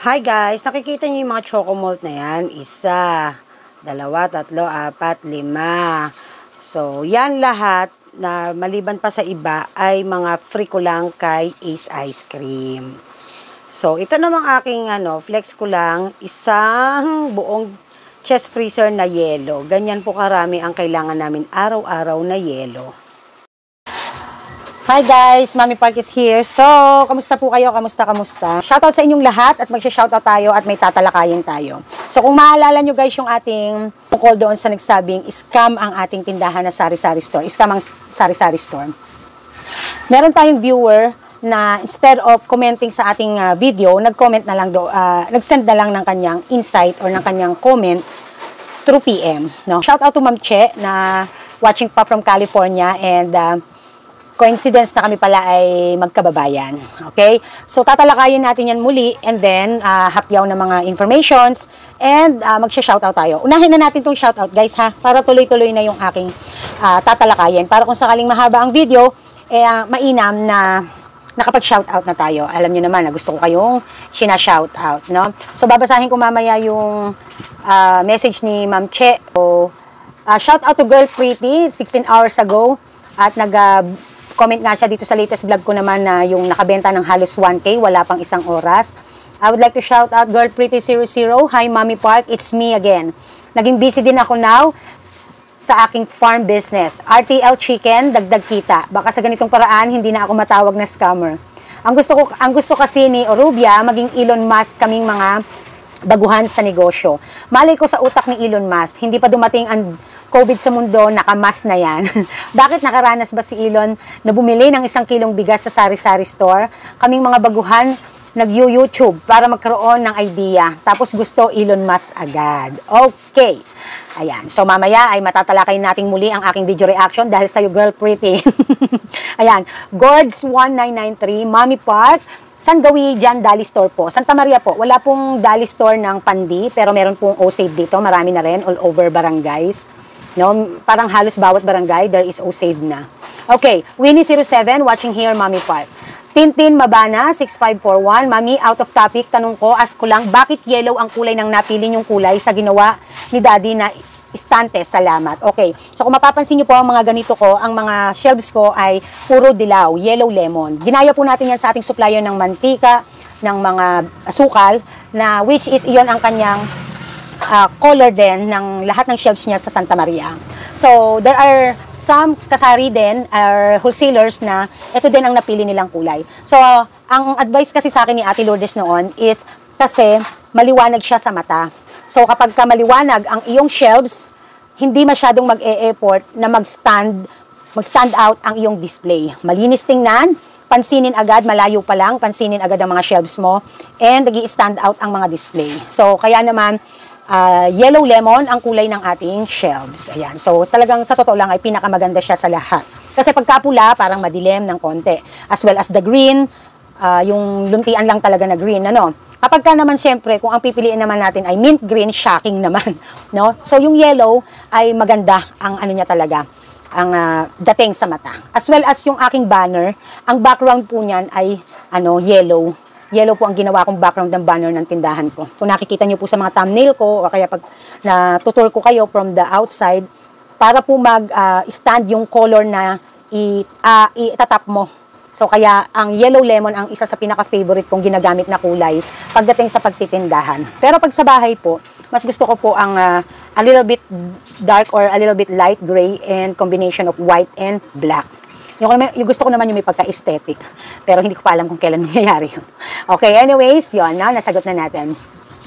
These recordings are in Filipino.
Hi guys, nakikita niyo yung mga choco-malt na yan? Isa, dalawa, tatlo, apat, lima. So, yan lahat na maliban pa sa iba ay mga free ko lang kay Ace Ice Cream. So, ito namang aking flex ko lang, isang buong chest freezer na yelo. Ganyan po karami ang kailangan namin araw-araw na yelo. Hi guys, Mami Park is here. So, kamusta po kayo? Kamusta? Shoutout sa inyong lahat at magsha-shoutout tayo at may tatalakayin tayo. So, kung maalala nyo guys yung ating tungkol doon sa nagsabing scam ang ating tindahan na sari-sari store. Scam ang sari-sari store. Meron tayong viewer na instead of commenting sa ating video, nag-comment na lang nag-send na lang ng kanyang insight or ng kanyang comment through PM. No? Shoutout to Ma'am Che na watching pa from California and coincidence na kami pala ay magkababayan. Okay? So, tatalakayin natin yan muli and then, hapyaw ng mga informations and magsha-shoutout tayo. Unahin na natin itong shoutout, guys, ha? Para tuloy-tuloy na yung aking tatalakayin. Para kung sakaling mahaba ang video, mainam na nakapag-shoutout na tayo. Alam nyo naman na gusto ko kayong shina-shoutout, no? So, babasahin ko mamaya yung message ni Ma'am Che. So, shoutout to Girl Pretty, 16 hours ago. At comment nga siya dito sa latest vlog ko naman na yung nakabenta ng halos 1K, wala pang isang oras. I would like to shout out Girl Pretty 00. Hi Mami Park, it's me again. Naging busy din ako now sa aking farm business. RTL Chicken, dagdag kita. Baka sa ganitong paraan, hindi na ako matawag na scammer. Ang gusto kasi ni Orubia, maging Elon Musk kaming mga baguhan sa negosyo. Malay ko sa utak ni Elon Musk, hindi pa dumating ang COVID sa mundo, nakamas na yan. Bakit nakaranas ba si Elon na bumili ng 1 kilong bigas sa sari-sari store? Kaming mga baguhan, nag-YouTube para magkaroon ng idea. Tapos gusto Elon Musk agad. Okay. Ayan. So mamaya ay matatalakay natin muli ang aking video reaction dahil sa'yo, Girl Pretty. Ayan. Gords1993, Mami Park. San Gawi dyan, Dali Store po. Santa Maria po. Wala pong Dali Store ng Pandi, pero meron pong O-Save dito. Marami na rin, all over barangays. No, parang halos bawat barangay, there is O-Save na. Okay, Winnie07, watching here, Mami Park. Tintin Mabana, 6541, Mami, out of topic, tanong ko, ask ko lang, bakit yellow ang kulay ng napili niyong kulay sa ginawa ni Daddy na istante? Salamat. Okay, so kung mapapansin niyo po ang mga ganito ko, ang mga shelves ko ay puro dilaw, yellow lemon. Ginaya po natin yan sa ating supplier ng mantika, ng mga asukal, na which is iyon ang kanyang color din ng lahat ng shelves niya sa Santa Maria. So, there are some kasari din, wholesalers na ito din ang napili nilang kulay. So, ang advice kasi sa akin ni Ate Lourdes noon is kasi maliwanag siya sa mata. So, kapag ka maliwanag ang iyong shelves, hindi masyadong mag-e-effort na mag-stand out ang iyong display. Malinis tingnan, pansinin agad, malayo pa lang, pansinin agad ang mga shelves mo, and nag-i-stand out ang mga display. So, kaya naman, yellow lemon ang kulay ng ating shelves. Ayan. So, talagang sa totoo lang ay pinakamaganda siya sa lahat. Kasi pagkapula, parang madilim ng konti. As well as the green, yung luntian lang talaga na green, ano. Kapag ka naman siyempre, kung ang pipiliin naman natin ay mint green, shocking naman, no? So, yung yellow ay maganda ang ano niya talaga, ang dating sa mata. As well as yung aking banner, ang background po niyan ay yellow. Yellow po ang ginawa kong background ng banner ng tindahan ko. Kung nakikita nyo po sa mga thumbnail ko, o kaya pag natutur ko kayo from the outside, para po mag-stand yung color na itatap mo. So, kaya ang yellow lemon ang isa sa pinaka-favorite kong ginagamit na kulay pagdating sa pagtitindahan. Pero pag sa bahay po, mas gusto ko po ang a little bit dark or a little bit light gray and combination of white and black. Yung gusto ko naman yung may pagka-aesthetic. Pero hindi ko pa alam kung kailan nangyayari yun. Okay, anyways, yun na, nasagot na natin.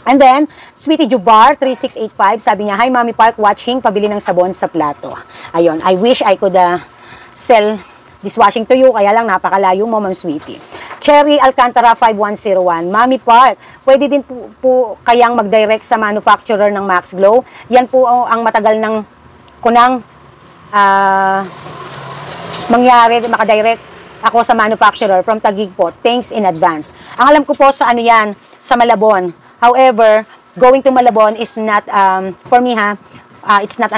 And then, Sweetie Jubar, 3685, sabi niya, Hi Mami Park, watching, pabili ng sabon sa plato. Ayun, I wish I could sell dishwashing to you, kaya lang napakalayo mo, Ma'am Sweetie. Cherry Alcantara 5101, Mami Park, pwede din po kayang mag-direct sa manufacturer ng Max Glow. Yan po ang matagal ng kunang mangyari, makadirect ako sa manufacturer from Taguig po. Thanks in advance. Ang alam ko po sa yan, sa Malabon. However, going to Malabon is not, for me it's not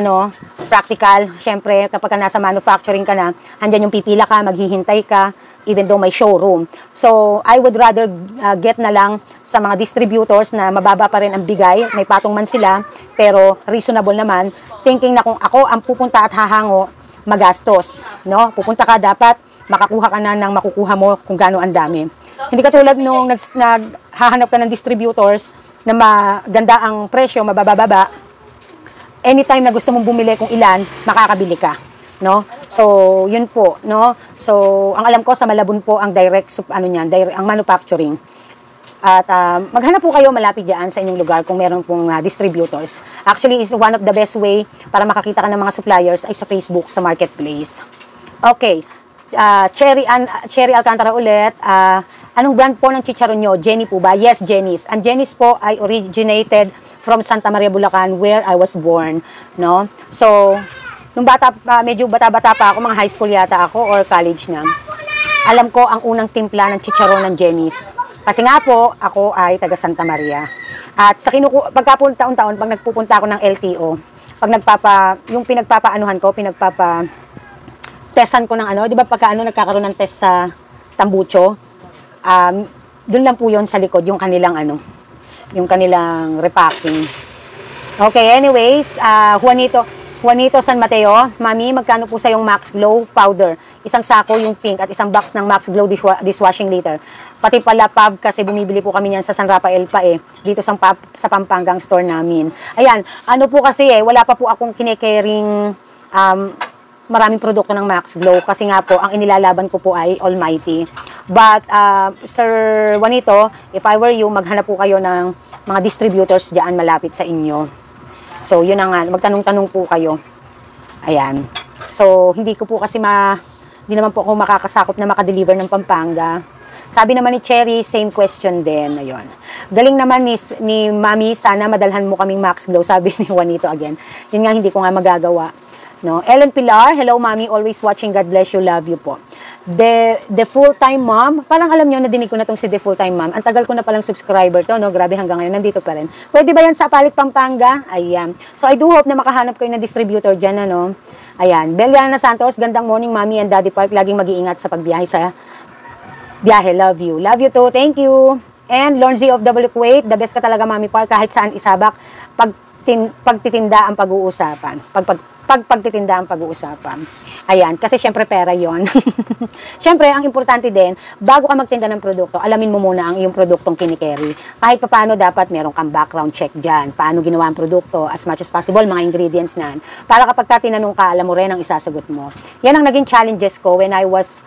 practical. Siyempre, kapag nasa manufacturing ka na, andyan yung pipila ka, maghihintay ka, even though may showroom. So, I would rather get na lang sa mga distributors na mababa pa rin ang bigay, may patong man sila, pero reasonable naman, thinking na kung ako ang pupunta at hahango, magastos, no? Pupunta ka, dapat makakuha ka na ng makukuha mo kung gaano ang dami. Hindi katulad nung naghahanap ka ng distributors na maganda ang presyo, mabababa, anytime na gusto mong bumili kung ilan, makakabili ka. No? So, yun po, no? So, ang alam ko sa Malabon po ang ang manufacturing. At maghanap po kayo malapit diyan sa inyong lugar kung meron pong distributors. Actually, is one of the best way para makakita ka ng mga suppliers ay sa Facebook, sa marketplace. Okay. Cherry Alcantara ulit. Anong brand po ng chicharon nyo? Jenny po ba? Yes, Jenny's. Ang Jenny's po ay originated from Santa Maria, Bulacan, where I was born, no? So, nung medyo bata-bata pa ako, mga high school yata ako or college na, alam ko ang unang timpla ng chicharon ng Jenny's. Kasi nga po, ako ay taga Santa Maria. At sa taon-taon, pag nagpupunta ako ng LTO, yung testan ko ng di ba pagka nagkakaroon ng test sa Tambucho, doon lang po yon sa likod, yung kanilang repacking. Okay, anyways, Juanito San Mateo, Mami, magkano po sa yung Max Glow powder? Isang sako yung pink at isang box ng Max Glow dishwashing litter. Pati pala pub kasi bumibili po kami niyan sa San Rafael pa dito sa Pampangang store namin. Ayan, po kasi wala pa po akong kinekering maraming produkto ng Max Glow kasi nga po ang inilalaban ko po ay Almighty. But Sir Juanito, if I were you, maghanap po kayo ng mga distributors diyan malapit sa inyo. So, yun na nga, magtanong-tanong po kayo. Ayan. So, hindi naman po ako makakasakop na makadeliver ng Pampanga. Sabi naman ni Cherry, same question din. Ayun. Galing naman ni Mami, sana madalhan mo kaming Max Glow, sabi ni Juanito again. Yun nga, hindi ko nga magagawa. No? Ellen Pilar, hello Mami, always watching, God bless you, love you po. The Full-Time Mom, parang alam nyo, nadinig ko na tong si The Full-Time Mom. Ang tagal ko na palang subscriber to, no? Grabe, hanggang ngayon, nandito pa rin. Pwede ba yan sa Palit, Pampanga? Ayan. So, I do hope na makahanap kayo ng distributor dyan, ano? Ayan. Beliana Santos, gandang morning, Mami and Daddy Park. Laging mag-iingat sa pagbiyahe sa biyahe. Love you. Love you too. Thank you. And Lonzi of Double Kuwait, the best ka talaga, Mami Park. Kahit saan isabak, pagtitinda ang pag-uusapan. Pagtitinda ang pag-uusapan. Ayan, kasi syempre pera yon. Syempre, ang importante din, bago ka magtinda ng produkto, alamin mo muna ang iyong produktong kinikerry. Kahit paano dapat meron kang background check dyan. Paano ginawa ang produkto, as much as possible, mga ingredients na. Para kapag tinanong ka, alam mo rin ang isasagot mo. Yan ang naging challenges ko when I was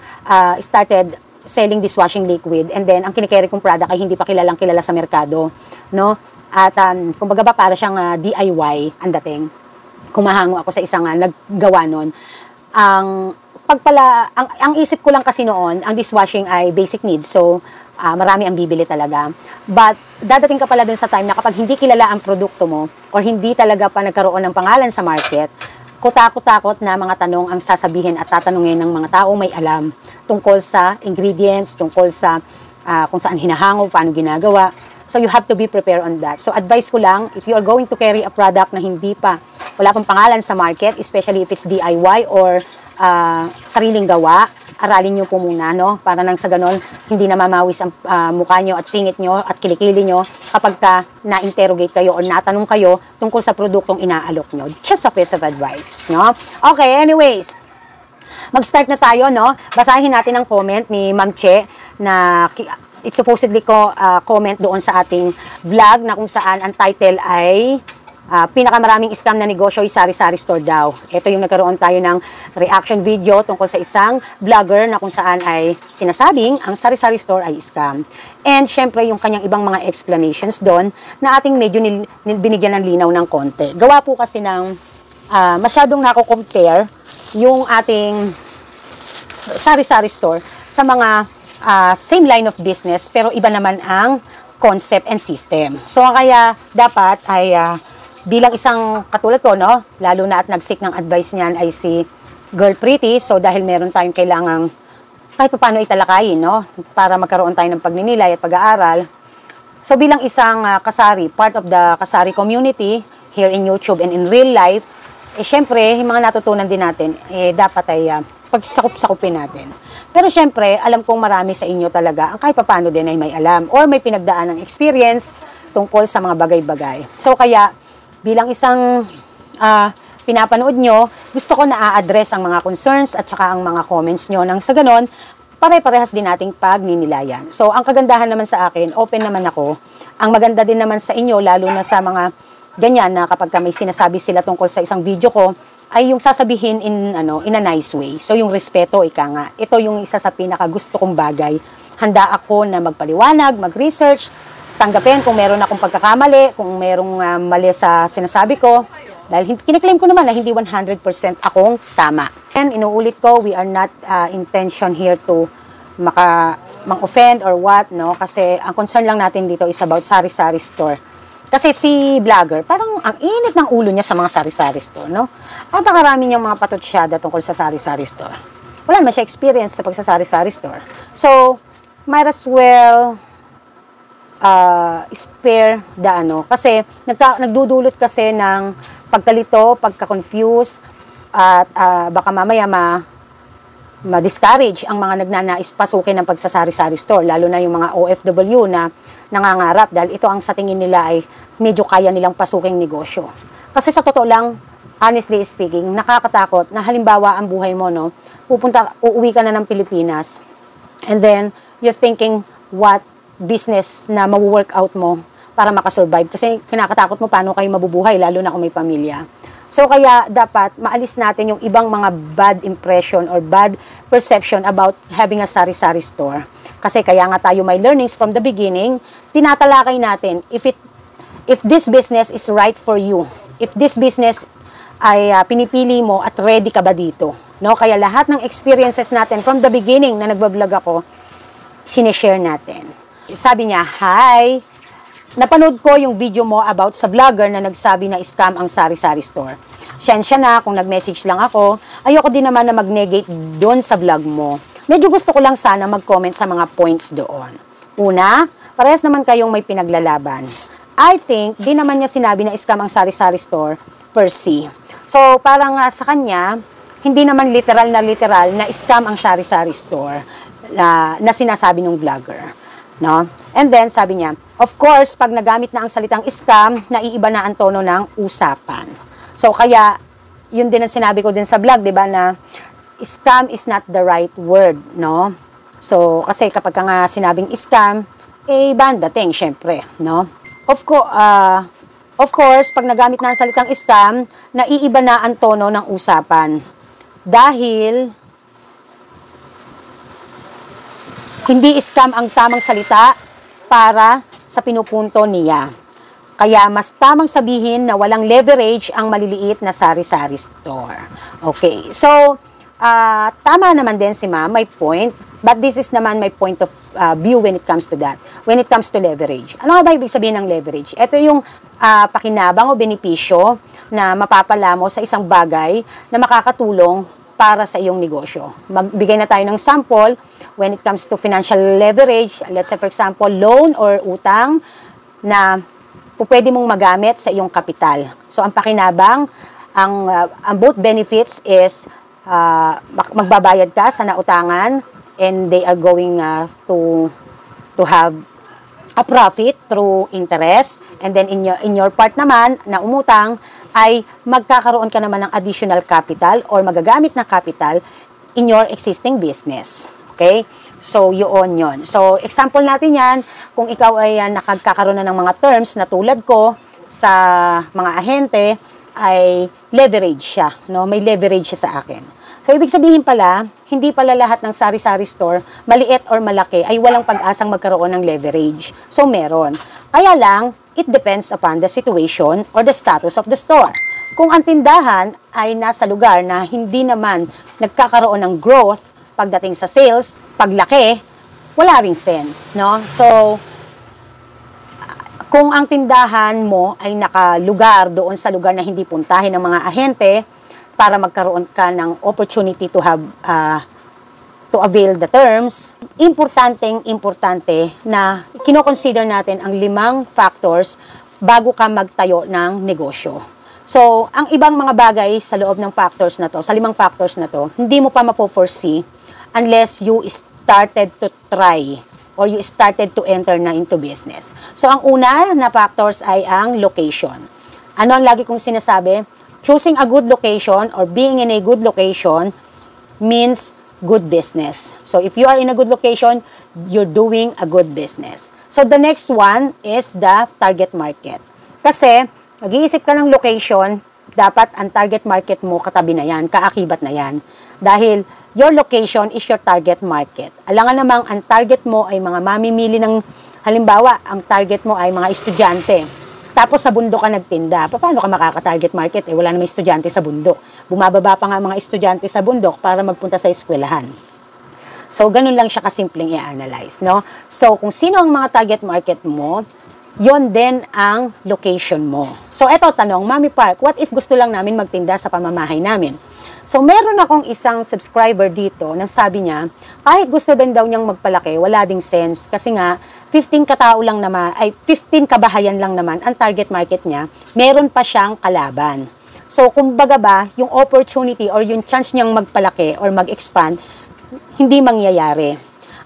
started selling dishwashing liquid. And then, ang kinikerry kong product ay hindi pa kilala sa merkado. No? At kumbaga ba, para siyang DIY ang dating. Kumahango ako sa isang naggawa nun. Ang isip ko lang kasi noon, ang dishwashing ay basic needs. So, marami ang bibili talaga. But, dadating ka pala dun sa time na kapag hindi kilala ang produkto mo or hindi talaga pa nagkaroon ng pangalan sa market, kutakot-takot na mga tanong ang sasabihin at tatanungin ng mga taong may alam tungkol sa ingredients, tungkol sa kung saan hinahango, paano ginagawa. So, you have to be prepared on that. So, advice ko lang, if you are going to carry a product na wala pang pangalan sa market, especially if it's DIY or sariling gawa, aralin nyo po muna, no? Para nang sa ganon, hindi na mamawis ang mukha nyo at singit nyo at kilikili nyo kapag na-interrogate kayo o natanong kayo tungkol sa produktong inaalok nyo. Just a piece of advice, no? Okay, anyways, mag-start na tayo, no? Basahin natin ang comment ni Ma'am Che na it's supposedly comment doon sa ating vlog na kung saan ang title ay pinakamaraming scam na negosyo ay sari-sari store daw. Ito yung nagkaroon tayo ng reaction video tungkol sa isang vlogger na kung saan ay sinasabing ang sari-sari store ay scam. And syempre yung kanyang ibang mga explanations doon na ating medyo binigyan ng linaw ng konti. Gawa po kasi ng masyadong nako-compare yung ating sari-sari store sa mga same line of business pero iba naman ang concept and system. So kaya dapat ay bilang isang katulad ko, no, lalo na at nag-seek ng advice niyan ay si Girl Pretty. So dahil meron tayong kailangang kahit paano italakayin, no, para magkaroon tayo ng pagninilay at pag-aaral. So bilang isang kasari, part of the kasari community here in YouTube and in real life, syempre yung mga natutunan din natin dapat ay pagsakop-sakopin natin. Pero syempre, alam kong marami sa inyo talaga ang kahit papaano din ay may alam or may pinagdaan ng experience tungkol sa mga bagay-bagay. So kaya, bilang isang pinapanood nyo, gusto ko na a-address ang mga concerns at saka ang mga comments nyo nang sa ganon, pare-parehas din nating pagninilayan. So ang kagandahan naman sa akin, open naman ako. Ang maganda din naman sa inyo, lalo na sa mga ganyan na kapag may sinasabi sila tungkol sa isang video ko, ay yung sasabihin in a nice way. So yung respeto, ika nga. Ito yung isa sa pinaka gusto kong bagay. Handa ako na magpaliwanag, mag-research, tanggapin kung meron akong pagkakamali, kung merong mali sa sinasabi ko. Dahil kiniklaim ko naman na hindi 100% akong tama. And inuulit ko, we are not intention here to mang-offend or what, no? Kasi ang concern lang natin dito is about sari-sari store. Kasi si vlogger, parang ang init ng ulo niya sa mga sari-sari store, no? Napakarami niyang mga patutsyada tungkol sa sari-sari store. Wala naman siya experience sa pagsasari-sari store. So, might as well spare the Kasi nagdudulot kasi ng pagkalito, pagka-confuse, at baka mamaya ma-discourage ang mga nagnanais pasukin ng pagsasari-sari store, lalo na yung mga OFW na nangangarap dahil ito ang sa tingin nila ay medyo kaya nilang pasuking negosyo. Kasi sa totoo lang, honestly speaking, nakakatakot na halimbawa ang buhay mo, no, uuwi ka na ng Pilipinas and then you're thinking what business na ma-workout mo para makasurvive kasi kinakatakot mo paano kayo mabubuhay lalo na kung may pamilya. So kaya dapat maalis natin yung ibang mga bad impression or bad perception about having a sari-sari store. Kasi kaya nga tayo may learnings from the beginning, tinatalakay natin if this business is right for you. If this business ay pinipili mo at ready ka ba dito. No? Kaya lahat ng experiences natin from the beginning na nagbablog ako, sinishare natin. Sabi niya, hi! Napanood ko yung video mo about sa vlogger na nagsabi na scam ang sari-sari store. Siyensya na kung nag-message lang ako. Ayoko din naman na mag-negate doon sa vlog mo. Medyo gusto ko lang sana mag-comment sa mga points doon. Una, parehas naman kayong may pinaglalaban. I think, di naman niya sinabi na scam ang sari-sari store per se. So, parang sa kanya, hindi naman literal na scam ang sari-sari store na sinasabi ng vlogger. No? And then, sabi niya, of course, pag nagamit na ang salitang scam, naiiba na ang tono ng usapan. So, kaya, yun din ang sinabi ko din sa vlog, di ba, na scam is not the right word, no? So, kasi kapag ka nga sinabing scam, iba ang dating, syempre, no? Of course, pag nagamit na ang salitang scam, naiiba na ang tono ng usapan. Dahil, hindi scam ang tamang salita para sa pinupunto niya. Kaya mas tamang sabihin na walang leverage ang maliliit na sari-sari store. Okay, so tama naman din si ma'am, my point. But this is naman my point of view when it comes to that. When it comes to leverage. Ano nga ba ibig sabihin ng leverage? Ito yung pakinabang o benepisyo na mapapala mo sa isang bagay na makakatulong para sa iyong negosyo. Magbigay na tayo ng sample when it comes to financial leverage. Let's say for example, loan or utang na pwede mong magamit sa iyong kapital. So ang pakinabang, ang both benefits is magbabayad ka sa nautangan and they are going to have a profit through interest, and then in your part naman na umutang ay magkakaroon ka naman ng additional capital or magagamit na capital in your existing business. Okay? So, yun. So, example natin yan, kung ikaw ay nakagkakaroon na ng mga terms na tulad ko sa mga ahente, ay leverage siya. No? May leverage siya sa akin. So, ibig sabihin pala, hindi pala lahat ng sari-sari store, maliit or malaki, ay walang pag-asang magkaroon ng leverage. So, meron. Kaya lang, it depends upon the situation or the status of the store. Kung ang tindahan ay nasa lugar na hindi naman nagkakaroon ng growth pagdating sa sales, paglaki, wala ring sense, no? So, kung ang tindahan mo ay nakalugar doon sa lugar na hindi puntahin ng mga ahente para magkaroon ka ng opportunity to have to avail the terms, importante na kino-consider natin ang 5 factors bago ka magtayo ng negosyo. So, ang ibang mga bagay sa loob ng factors na to, sa 5 factors na to, hindi mo pa mapo-foresee unless you started to try or you started to enter na into business. So, ang una na factors ay ang location. Ano ang lagi kong sinasabi? Choosing a good location or being in a good location means good business. So, if you are in a good location, you're doing a good business. So, the next one is the target market. Kasi, mag-iisip ka ng location, dapat ang target market mo katabi na yan, kaakibat na yan. Dahil, your location is your target market. Alangan namang ang target mo ay mga mamimili ng, halimbawa, ang target mo ay mga estudyante. Tapos sa bundok ka nagtinda. Paano ka makaka-target market? Wala namang estudyante sa bundok. Bumababa pa nga mga estudyante sa bundok para magpunta sa eskwelahan. So, ganun lang siya kasimpleng i-analyze, no? So, kung sino ang mga target market mo, yon din ang location mo. So, eto tanong, Mami Park, what if gusto lang namin magtinda sa pamamahay namin? So, meron akong isang subscriber dito na sabi niya, kahit gusto din daw niyang magpalaki, wala ding sense. Kasi nga, 15 katao lang naman, ay 15 kabahayan lang naman ang target market niya, meron pa siyang kalaban. So, kumbaga ba, yung opportunity or yung chance niyang magpalaki or mag-expand, hindi mangyayari.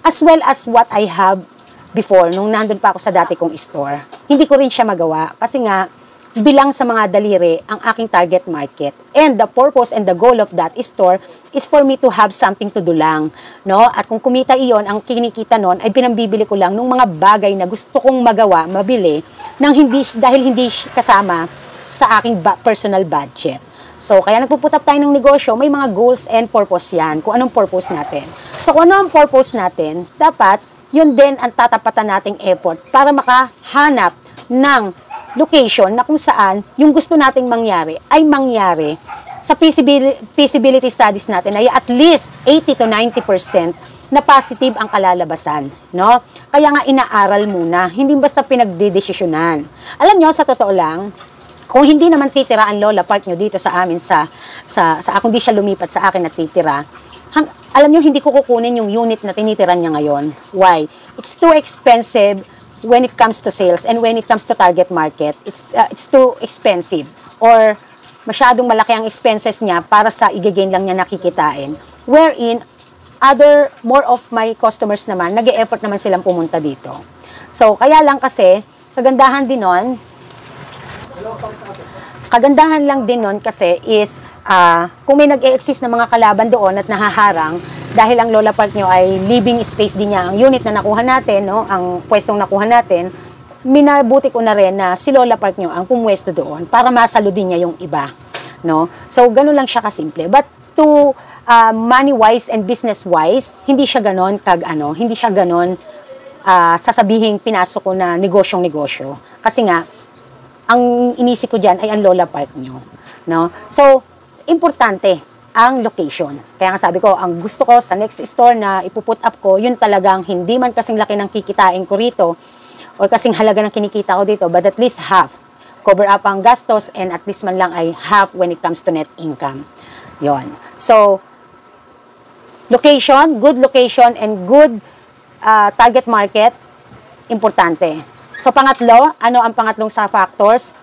As well as what I have before, nung nandun pa ako sa dati kong store, hindi ko rin siya magawa kasi nga, bilang sa mga daliri ang aking target market. And the purpose and the goal of that store is for me to have something to do lang. No? At kung kumita iyon, ang kinikita nun ay pinambibili ko lang ng mga bagay na gusto kong magawa, mabili, dahil hindi kasama sa aking personal budget. So, kaya nagpuput up tayo ng negosyo, may mga goals and purpose yan. Kung anong purpose natin. So, kung ano ang purpose natin, dapat yun din ang tatapatan nating effort para makahanap ng location na kung saan yung gusto nating mangyari ay mangyari sa feasibility studies natin ay at least 80 to 90% na positive ang kalalabasan, no? Kaya nga inaaral muna, hindi basta pinagdedesisyonan. Alam nyo, sa totoo lang, kung hindi naman titira ang Lola Park nyo dito sa amin sa kung di siya lumipat sa akin na titira, alam nyo, hindi ko kukunin yung unit na tinitiran niya ngayon. Why? It's too expensive when it comes to sales and when it comes to target market. It's too expensive or masyadong malaki ang expenses niya para sa igagain lang niya nakikitain. Wherein, more of my customers naman, nag-e-effort naman silang pumunta dito. So, kaya lang kasi, kagandahan lang din nun kasi is, kung may nag-e-exist na mga kalaban doon at nahaharang, dahil ang Lola Park nyo ay living space din niya, ang unit na nakuha natin, no, ang pwestong nakuha natin, minabuti ko na rin na si Lola Park nyo ang pumwesto doon para masalo din niya yung iba. No? So, ganun lang siya kasimple. But to money-wise and business-wise, hindi siya ganon hindi siya ganon sasabihing pinasok ko na negosyong-negosyo. Kasi nga, ang inisip ko dyan ay ang Lola Park nyo. No? So, importante ang location. Kaya nga sabi ko, ang gusto ko sa next store na ipuput up ko, yun talagang hindi man kasing laki ng kikitain ko rito or kasing halaga ng kinikita ko dito, but at least half. Cover up ang gastos and at least man lang ay half when it comes to net income. Yon. So, location, good location and good target market, importante. So, pangatlo, ano ang pangatlong sa factors?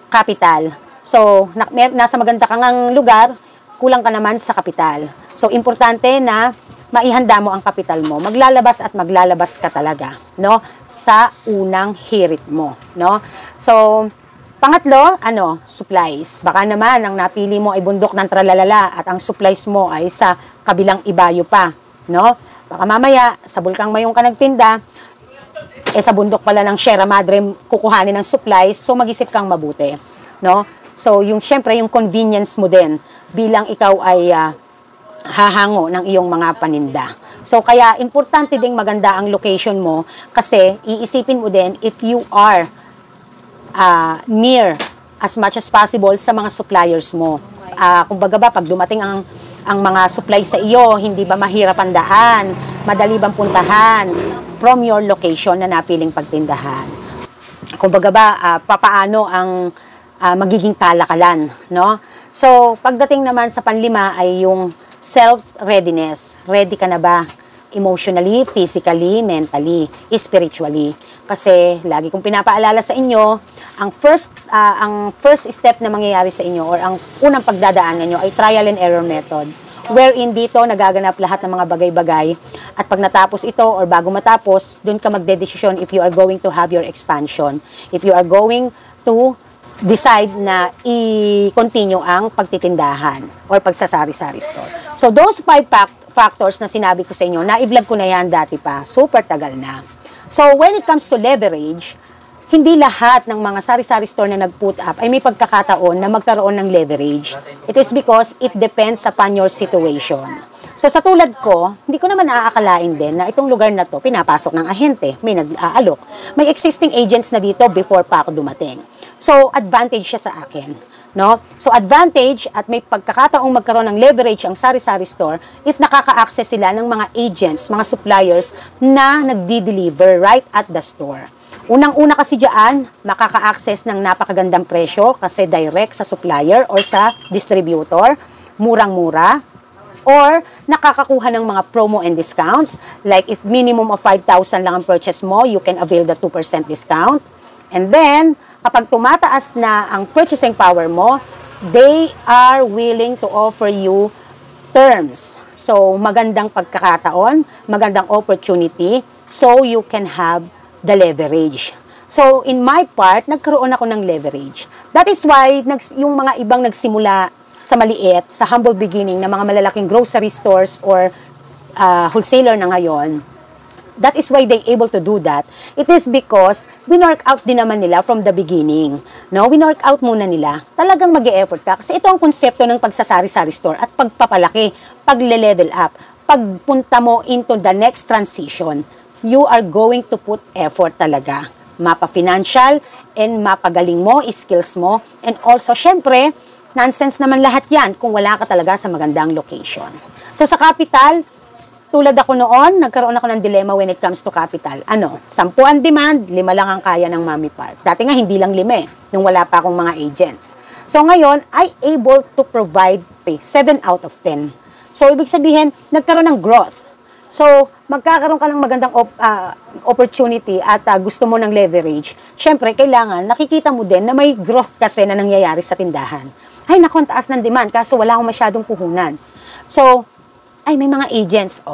Capital. So, nasa maganda kang lugar, kulang ka naman sa kapital. So, importante na maihanda mo ang kapital mo. Maglalabas at maglalabas ka talaga, no? Sa unang hirit mo, no? So, pangatlo, supplies. Baka naman, ang napili mo ay bundok ng tralalala at ang supplies mo ay sa kabilang ibayo pa, no? Baka mamaya, sa Bulkang Mayong ka nagtinda, sa bundok pala ng Sierra Madre kukuhanin ng supplies, so mag-isip kang mabuti, no? So, syempre, yung convenience mo din bilang ikaw ay hahango ng iyong mga paninda. So, kaya importante ding maganda ang location mo kasi iisipin mo din if you are near as much as possible sa mga suppliers mo. Kumbaga ba, pag dumating ang mga supplies sa iyo, hindi ba mahirap ang daan? Madali bang puntahan from your location na napiling pagtindahan? Kumbaga ba, papaano ang magiging kalakalan, no? So, pagdating naman sa panlima ay yung self-readiness. Ready ka na ba emotionally, physically, mentally, spiritually. Kasi lagi kong pinapaalala sa inyo, ang first step na mangyayari sa inyo or ang unang pagdadaanan nyo ay trial and error method. Wherein dito nagaganap lahat ng mga bagay-bagay at pag natapos ito or bago matapos, doon ka magdedesisyon if you are going to have your expansion. If you are going to decide na i-continue ang pagtitindahan or pagsasari-sari store. So those 5 factors na sinabi ko sa inyo, na-vlog ko na yan dati pa, super tagal na. So when it comes to leverage, hindi lahat ng mga sari-sari store na nag-put up ay may pagkakataon na magkaroon ng leverage. It is because it depends upon your situation. So sa tulad ko, hindi ko naman aakalain din na itong lugar na to pinapasok ng ahente, may nag-aalok. May existing agents na dito before pa ako dumating. So advantage siya sa akin, no? So advantage at may pagkakataong magkaroon ng leverage ang sari-sari store if nakaka-access sila ng mga agents, mga suppliers na nagdi-deliver right at the store. Unang-una kasi dyan, makaka-access ng napakagandang presyo kasi direct sa supplier or sa distributor, murang-mura, or nakakakuha ng mga promo and discounts. Like if minimum of 5,000 lang ang purchase mo, you can avail the 2% discount. And then, kapag tumataas na ang purchasing power mo, they are willing to offer you terms. So, magandang pagkakataon, magandang opportunity, so you can have the leverage. So, in my part, nagkaroon ako ng leverage. That is why, yung mga ibang nagsimula sa maliit, sa humble beginning, na mga malalaking grocery stores or wholesaler na ngayon, that is why they able to do that. It is because, winork out din naman nila from the beginning. No? Winork out muna nila. Talagang mag-e-effort ka. Kasi ito ang konsepto ng pagsasari-sari store at pagpapalaki, pagle-level up, pagpunta mo into the next transition. You are going to put effort talaga. Mapa-financial and mapagaling mo, skills mo. And also, syempre, nonsense naman lahat yan kung wala ka talaga sa magandang location. So, sa capital, tulad ako noon, nagkaroon ako ng dilemma when it comes to capital. 10 ang demand, 5 lang ang kaya ng Mommy Park. Dati nga, hindi lang 5 nung wala pa akong mga agents. So, ngayon, I able to provide 7 out of 10. So, ibig sabihin, nagkaroon ng growth. So, magkakaroon ka ng magandang opportunity at gusto mo ng leverage. Siyempre, kailangan, nakikita mo din na may growth kasi na nangyayari sa tindahan. Ay, naku, ang taas ng demand kaso wala akong masyadong puhunan. So, ay, may mga agents,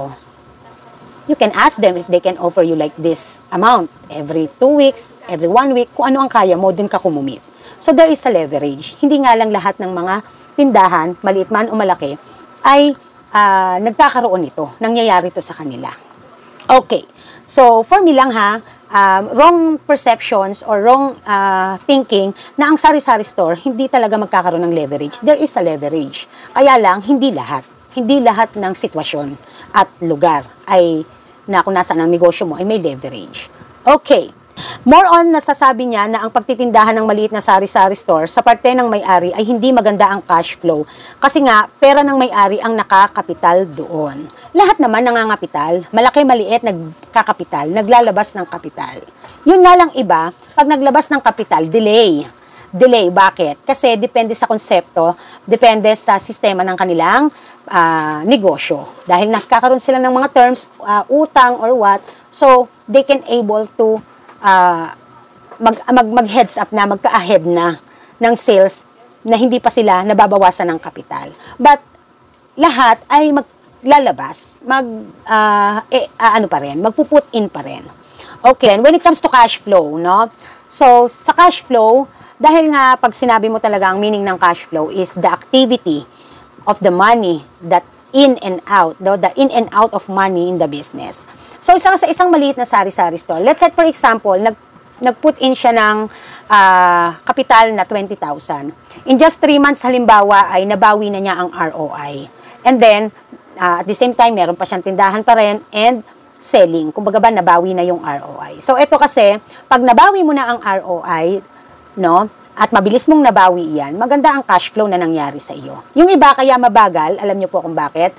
you can ask them if they can offer you like this amount every 2 weeks, every 1 week, kung ano ang kaya mo, dun ka kumumit. So, there is a leverage. Hindi nga lang lahat ng mga tindahan, maliit man o malaki, ay nagkakaroon ito, nangyayari ito sa kanila. Okay, so for me lang wrong perceptions or wrong thinking na ang sari-sari store hindi talaga magkakaroon ng leverage. There is a leverage. Kaya lang, hindi lahat ng sitwasyon at lugar ay na kung nasaan ang negosyo mo ay may leverage. Okay. More on, nasasabi niya na ang pagtitindahan ng maliit na sari-sari store sa parte ng may-ari ay hindi maganda ang cash flow. Kasi nga, pera ng may-ari ang nakakapital doon. Lahat naman nangangapital, malaki maliit nagkakapital, naglalabas ng kapital. Yun nga lang iba, pag naglabas ng kapital, delay. Delay, bakit? Kasi depende sa konsepto, depende sa sistema ng kanilang negosyo. Dahil nakakaroon sila ng mga terms, utang or what, so they can able to mag-heads up na, magka-ahead na ng sales na hindi pa sila nababawasan ng kapital. But, lahat ay maglalabas, magpuput in pa rin. Okay, and when it comes to cash flow, no? So, sa cash flow, dahil nga pag sinabi mo talaga ang meaning ng cash flow is the activity of the money that in and out, no? The in and out of money in the business. So, sa isang maliit na sari-sari store, let's say, for example, nag-put in siya ng kapital na 20,000. In just 3 months, halimbawa, ay nabawi na niya ang ROI. And then, at the same time, meron pa siyang tindahan pa rin and selling. Kumbaga ba, nabawi na yung ROI. So, ito kasi, pag nabawi mo na ang ROI, no, at mabilis mong nabawi yan, maganda ang cash flow na nangyari sa iyo. Yung iba kaya mabagal, alam niyo po kung bakit,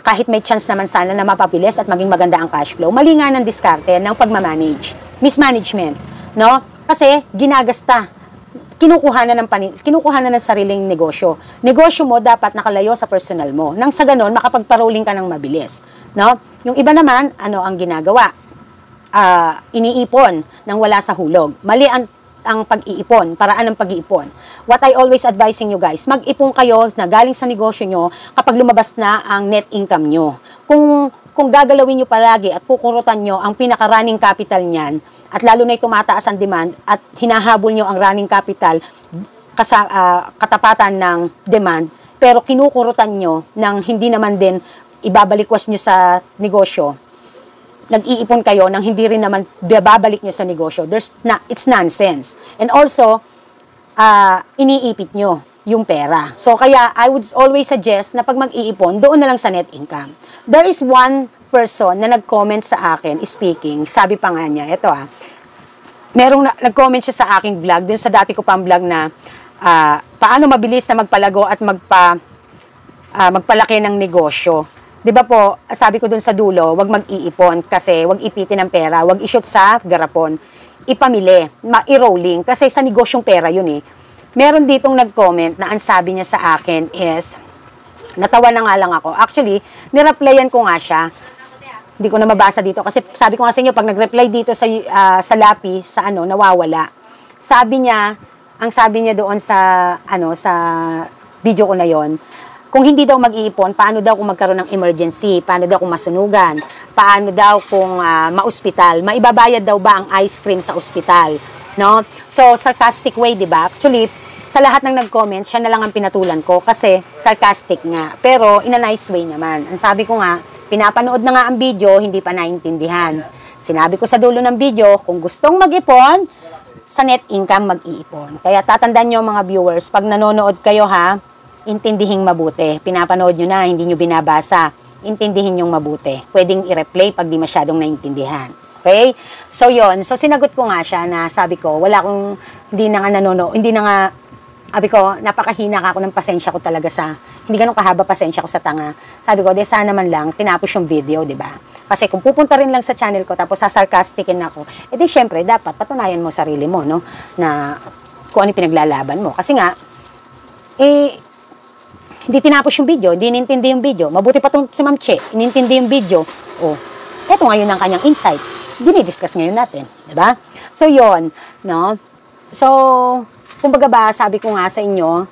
kahit may chance naman sana na mapabilis at maging maganda ang cash flow, mali nga ng diskarte ng pagmamanage, mismanagement, no? Kasi ginagasta, kinukuha na ng sariling negosyo. Negosyo mo dapat nakalayo sa personal mo. Nang sa ganon, makapagparolling ka ng mabilis, no? Yung iba naman, ano ang ginagawa? Iniipon nang wala sa hulog. Mali ang pag-iipon, paraan ng pag-iipon. What I always advising you guys, mag-ipon kayo na galing sa negosyo nyo kapag lumabas na ang net income nyo. Kung gagalawin nyo palagi at kukurutan nyo ang pinaka-running capital niyan, at lalo na tumataas ang demand at hinahabol nyo ang running capital katapatan ng demand, pero kinukurutan nyo nang hindi naman din ibabalikwas nyo sa negosyo, nag-iipon kayo nang hindi rin naman babalik nyo sa negosyo, it's nonsense. And also, iniipit nyo yung pera. So, kaya I would always suggest na pag mag-iipon, doon na lang sa net income. There is one person na nag-comment sa akin, speaking, sabi pa nga niya, ito nag-comment siya sa aking vlog, dun sa dati ko pang vlog na, paano mabilis na magpalago at magpalaki ng negosyo. 'Di ba po, sabi ko dun sa dulo, wag mag-iipon kasi wag ipitin ang pera, wag i-shoot sa garapon. Ipamili, i-rolling kasi sa negosyong pera 'yun eh. Meron ditong nag-comment na ang sabi niya sa akin is, natawa na nga lang ako. Actually, nireplyan ko nga siya. Hindi ko na mabasa dito kasi sabi ko nga sa inyo, pag nag-reply dito sa Lapi, sa nawawala. Ang sabi niya doon sa video ko na 'yon, kung hindi daw mag-iipon, paano daw kung magkaroon ng emergency? Paano daw kung masunugan? Paano daw kung ma-ospital? Maibabayad daw ba ang ice cream sa ospital? No? So, sarcastic way, di ba? Actually, sa lahat ng nag-comment, siya na lang ang pinatulan ko kasi sarcastic nga. Pero, in a nice way naman. Ang sabi ko nga, pinapanood na nga ang video, hindi pa naintindihan. Sinabi ko sa dulo ng video, kung gustong mag-ipon, sa net income mag-iipon. Kaya tatandaan nyo mga viewers, pag nanonood kayo intindihing mabuti. Pinapanood nyo na, hindi nyo binabasa. Intindihin nyong mabuti. Pwedeng i-replay pag di masyadong naintindihan. Okay? So, yon. So, sinagot ko nga siya na sabi ko, hindi na nga, sabi ko, napakahina ka ako ng pasensya ko talaga hindi ganun kahaba pasensya ko sa tanga. Sabi ko, sana man lang, tinapos yung video, di ba? Kasi kung pupunta rin lang sa channel ko, tapos sasarcastikin ako, edi syempre, dapat patunayan mo sarili mo, no? Na kung ano pinaglalaban mo. Kasi nga, hindi tinapos yung video, hindi inintindi yung video. Mabuti pa itong si Ma'am Che, inintindi yung video. Eto ngayon ang kanyang insights. Dinidiscuss ngayon natin, di ba? So, yon, no? So, kumbaga ba, sabi ko nga sa inyo,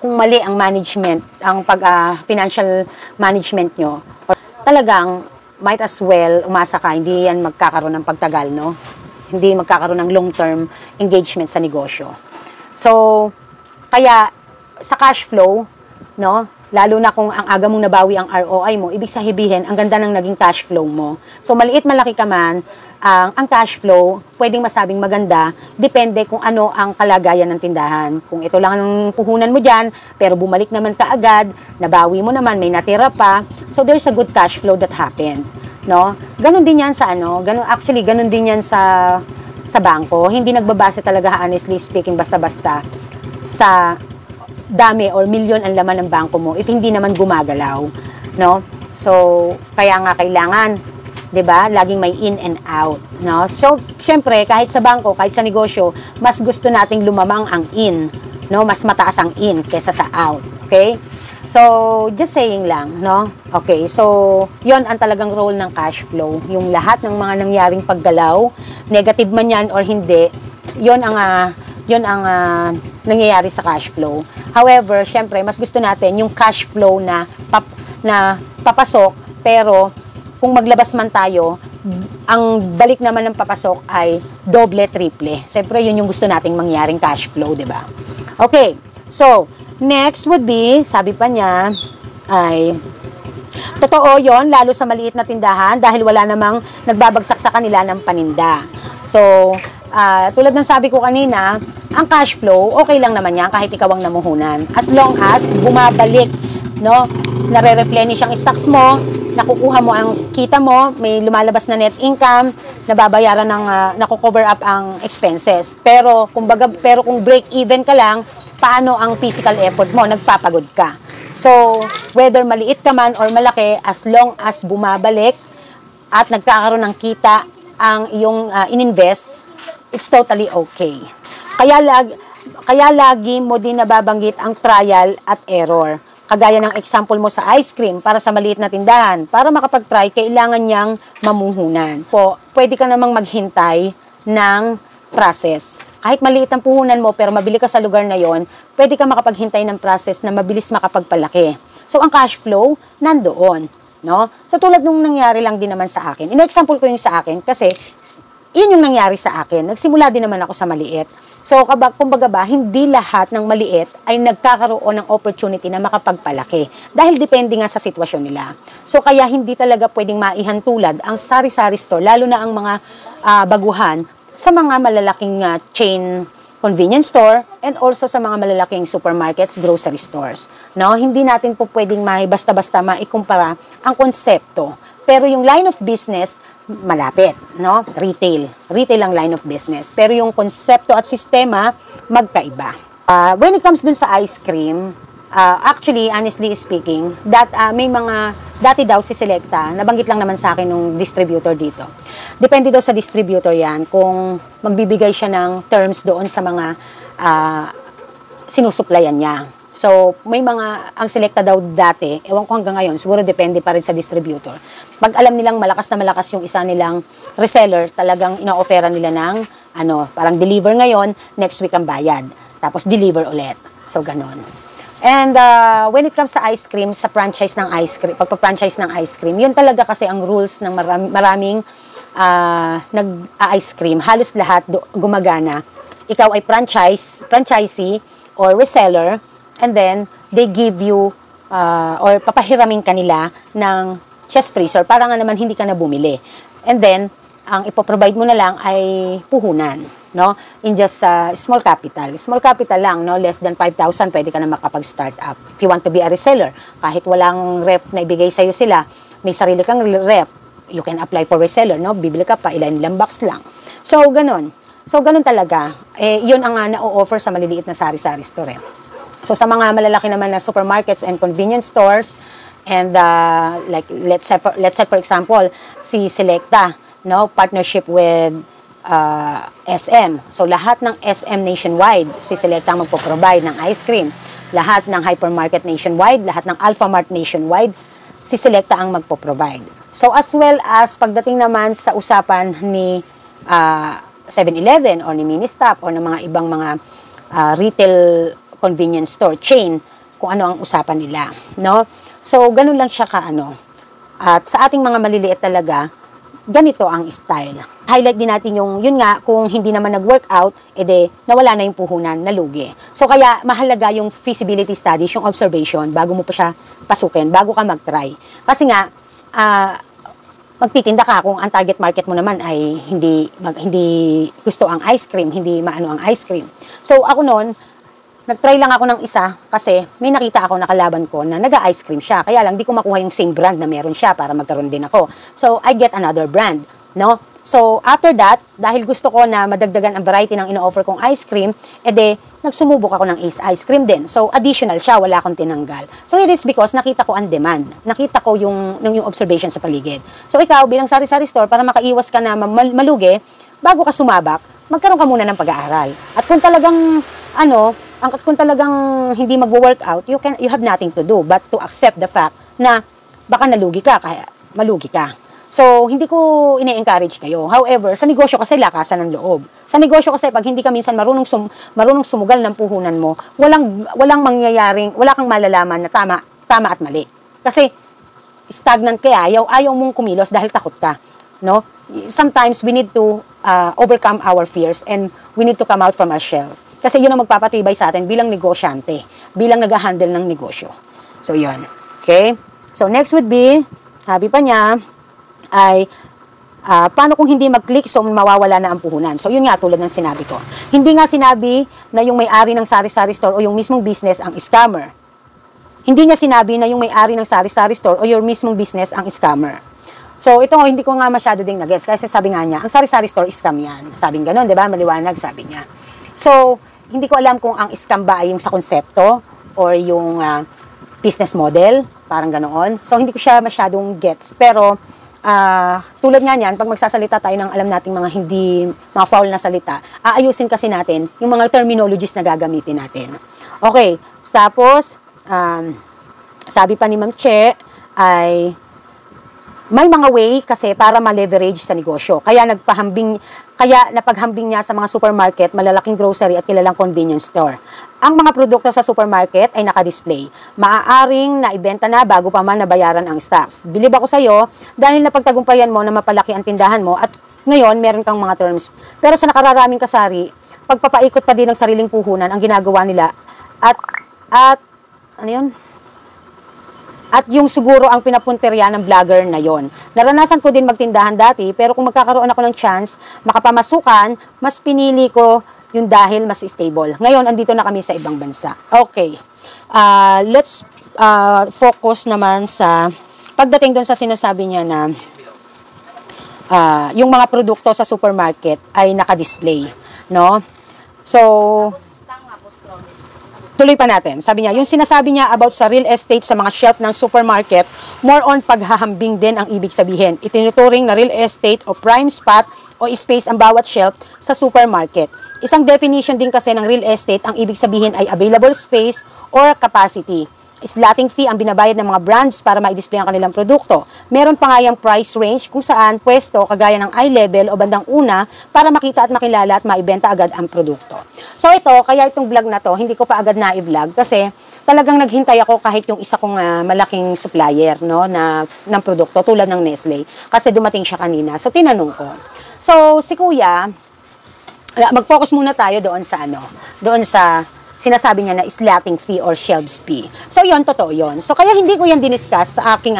kung mali ang management, ang financial management nyo, talagang might as well umasa ka, hindi yan magkakaroon ng pagtagal, no? Hindi magkakaroon ng long-term engagement sa negosyo. So, kaya sa cash flow, no? Lalo na kung ang aga mong nabawi ang ROI mo, ibig sabihin, ang ganda ng naging cash flow mo. So, maliit malaki ka man, ang cash flow, pwedeng masabing maganda, depende kung ano ang kalagayan ng tindahan. Kung ito lang ang puhunan mo dyan, pero bumalik naman ka agad, nabawi mo naman, may natira pa, so there's a good cash flow that happened. No? Ganon din yan sa ganon din yan sa bangko. Hindi nagbabase talaga, honestly speaking, basta-basta sa dami or milyon ang laman ng bangko mo if hindi naman gumagalaw, no? So, kaya nga kailangan, 'di ba? Laging may in and out, no? So, syempre, kahit sa bangko, kahit sa negosyo, mas gusto nating lumamang ang in, no? Mas mataas ang in kaysa sa out, okay? So, just saying lang, no? Okay, so, 'yon ang talagang role ng cash flow. Yung lahat ng mga nangyaring paggalaw, negative man 'yan or hindi, 'yon ang nangyayari sa cash flow. However, syempre, mas gusto natin yung cash flow na papasok, pero kung maglabas man tayo, ang balik naman ng papasok ay doble, triple. Syempre, yun yung gusto nating mangyaring cash flow, di ba? Okay, so, next would be, sabi pa niya, ay, totoo yon lalo sa maliit na tindahan dahil wala namang nagbabagsak sa kanila ng paninda. So, tulad ng sabi ko kanina, ang cash flow, okay lang naman yan kahit ikaw ang namuhunan. As long as bumabalik, no? Nare-replenish ang stocks mo, nakukuha mo ang kita mo, may lumalabas na net income, nababayaran nako-cover up ang expenses. Pero kung break even ka lang, paano ang physical effort mo? Nagpapagod ka. So, whether maliit ka man or malaki, as long as bumabalik at nagkakaroon ng kita ang iyong ininvest, it's totally okay. Kaya lagi mo din nababanggit ang trial at error. Kagaya ng example mo sa ice cream para sa maliit na tindahan. Para makapag-try, kailangan niyang mamuhunan. Pwede ka namang maghintay ng process. Kahit maliit ang puhunan mo pero mabili ka sa lugar na yon, pwede ka makapaghintay ng process na mabilis makapagpalaki. So, ang cash flow, nandoon. No? So, tulad nung nangyari lang din naman sa akin. In-example ko yung sa akin kasi yun yung nangyari sa akin. Nagsimula din naman ako sa maliit. So, kumbaga ba, hindi lahat ng maliit ay nagkakaroon ng opportunity na makapagpalaki. Dahil depende nga sa sitwasyon nila. So, kaya hindi talaga pwedeng maihantulad ang sari-sari store, lalo na ang mga baguhan, sa mga malalaking chain convenience store and also sa mga malalaking supermarkets, grocery stores. No, hindi natin po pwedeng basta-basta maikumpara ang konsepto. Pero yung line of business malapit, no? Retail ang line of business. Pero yung konsepto at sistema magkaiba. When it comes dun sa ice cream, actually, honestly speaking, may mga, dati daw si Selecta, nabanggit lang naman sa akin nung distributor dito. Depende daw sa distributor yan kung magbibigay siya ng terms doon sa mga sinusuplayan niya. So, may mga, ang Selecta daw dati, ewan ko hanggang ngayon, siguro depende pa rin sa distributor. Pag alam nilang malakas na malakas yung isa nilang reseller, talagang ina-offera nila ng, parang deliver ngayon, next week ang bayad. Tapos deliver ulit. So, ganon. And when it comes sa ice cream, sa franchise ng ice cream, pagpa-franchise ng ice cream, yun talaga kasi ang rules ng maraming nag-ice cream. Halos lahat gumagana. Ikaw ay franchisee or reseller, and then they give you or papahiramin kanila ng chest freezer para nga naman hindi ka na bumili. And then, ang ipoprovide mo na lang ay puhunan, no? In just small capital. Small capital lang, no? Less than 5,000, pwede ka na makapag-start up. If you want to be a reseller, kahit walang rep na ibigay sa'yo sila, may sarili kang rep, you can apply for reseller, no? Bibili ka pa, ilan box lang. So, ganun. So, ganun talaga. Yun ang na-o-offer sa maliliit na sari-sari store. So, sa mga malalaki naman na supermarkets and convenience stores, and like, let's say for example, si Selecta, no, partnership with SM. So, lahat ng SM nationwide, si Selecta ang magpo-provide ng ice cream. Lahat ng hypermarket nationwide, lahat ng Alphamart nationwide, si Selecta ang magpo-provide. So, as well as pagdating naman sa usapan ni 7-Eleven or ni Ministop or ng mga ibang mga retail convenience store chain, kung ano ang usapan nila, no? So, ganun lang siya At sa ating mga maliliit talaga, ganito ang style. Highlight din natin yun nga, kung hindi naman nag-workout, nawala na yung puhunan, nalugi. So, kaya mahalaga yung feasibility studies, yung observation, bago mo pa siya pasukin, bago ka mag-try. Kasi nga, magtitinda ka kung ang target market mo naman ay hindi gusto ang ice cream, hindi maano ang ice cream. So, ako noon, nag-try lang ako ng isa kasi may nakita ako na kalaban ko na nag-ice cream siya. Kaya lang, di ko makuha yung same brand na meron siya para magkaroon din ako. So, I get another brand, no? So, after that, dahil gusto ko na madagdagan ang variety ng ino-offer kong ice cream, nagsumubok ako ng ice cream din. So, additional siya, wala akong tinanggal. So, it is because nakita ko ang demand. Nakita ko yung observation sa paligid. So, ikaw, bilang sari-sari store, para makaiwas ka na malugi, bago ka sumabak, magkaroon ka muna ng pag-aaral. At kung talagang, kung talagang hindi mag-workout, you have nothing to do but to accept the fact na baka nalugi ka, kaya malugi ka. So, hindi ko ine-encourage kayo. However, sa negosyo kasi lakasan ng loob. Sa negosyo kasi pag hindi ka minsan marunong sumugal ng puhunan mo, walang mangyayaring, wala kang malalaman na tama at mali. Kasi stagnant ka, ayaw mong kumilos dahil takot ka, no? Sometimes we need to overcome our fears and we need to come out from our shells. Kasi yun ang magpapatibay sa atin bilang negosyante, bilang nag-handle ng negosyo. So, yun. Okay? So, next would be, sabi pa niya, ay paano kung hindi mag-click so mawawala na ang puhunan. So, yun nga, tulad ng sinabi ko. Hindi nga sinabi na yung may-ari ng sari-sari store o yung mismong business ang scammer. Hindi niya sinabi na yung may-ari ng sari-sari store o yung mismong business ang scammer. So, ito hindi ko nga masyado ding nag-gets kasi sabi nga niya, ang sari-sari store scam yan. Sabing ganun, di ba? Maliwanag, sabi niya. So, hindi ko alam kung ang scam ba ay yung sa konsepto or yung business model, parang ganoon. So, hindi ko siya masyadong gets. Pero, tulad nga niyan, pag magsasalita tayo ng alam nating mga foul na salita, aayusin kasi natin yung mga terminologies na gagamitin natin. Okay, tapos, Sabi pa ni Ma'am Che, ay may mga way kasi para ma-leverage sa negosyo. Kaya napaghambing niya sa mga supermarket, malalaking grocery at kilalang convenience store. Ang mga produkto sa supermarket ay naka-display. Maaaring naibenta na bago pa man nabayaran ang stocks. Bilib ako sa iyo dahil napagtagumpayan mo na mapalaki ang tindahan mo at ngayon meron kang mga terms. Pero sa nakararaming kasari, pagpapaikot pa din ng sariling puhunan ang ginagawa nila at ano yun? At yung siguro ang pinapunterya ng vlogger na yon. Naranasan ko din magtindahan dati, pero kung magkakaroon ako ng chance, makapamasukan, mas pinili ko yung dahil mas stable. Ngayon, andito na kami sa ibang bansa. Okay. Let's focus naman sa pagdating doon sa sinasabi niya na yung mga produkto sa supermarket ay naka-display. No? So, tuloy pa natin. Sabi niya, yung sinasabi niya about sa real estate sa mga shelf ng supermarket, more on paghahambing din ang ibig sabihin. Itinuturing na real estate o prime spot o space ang bawat shelf sa supermarket. Isang definition din kasi ng real estate, ang ibig sabihin ay available space or capacity. Slotting fee ang binabayad ng mga brands para ma-display ang kanilang produkto. Meron pa nga yung price range kung saan pwesto kagaya ng eye level o bandang una para makita at makilala at maibenta agad ang produkto. So ito, kaya itong vlog na to, hindi ko pa agad na i-vlog kasi talagang naghintay ako kahit yung isa kong malaking supplier no, ng produkto tulad ng Nestle kasi dumating siya kanina. So tinanong ko. So si Kuya, mag-focus muna tayo doon sa sinasabi niya na slotting fee or shelves fee. So, yon totoo yon. So, kaya hindi ko yan diniscuss sa aking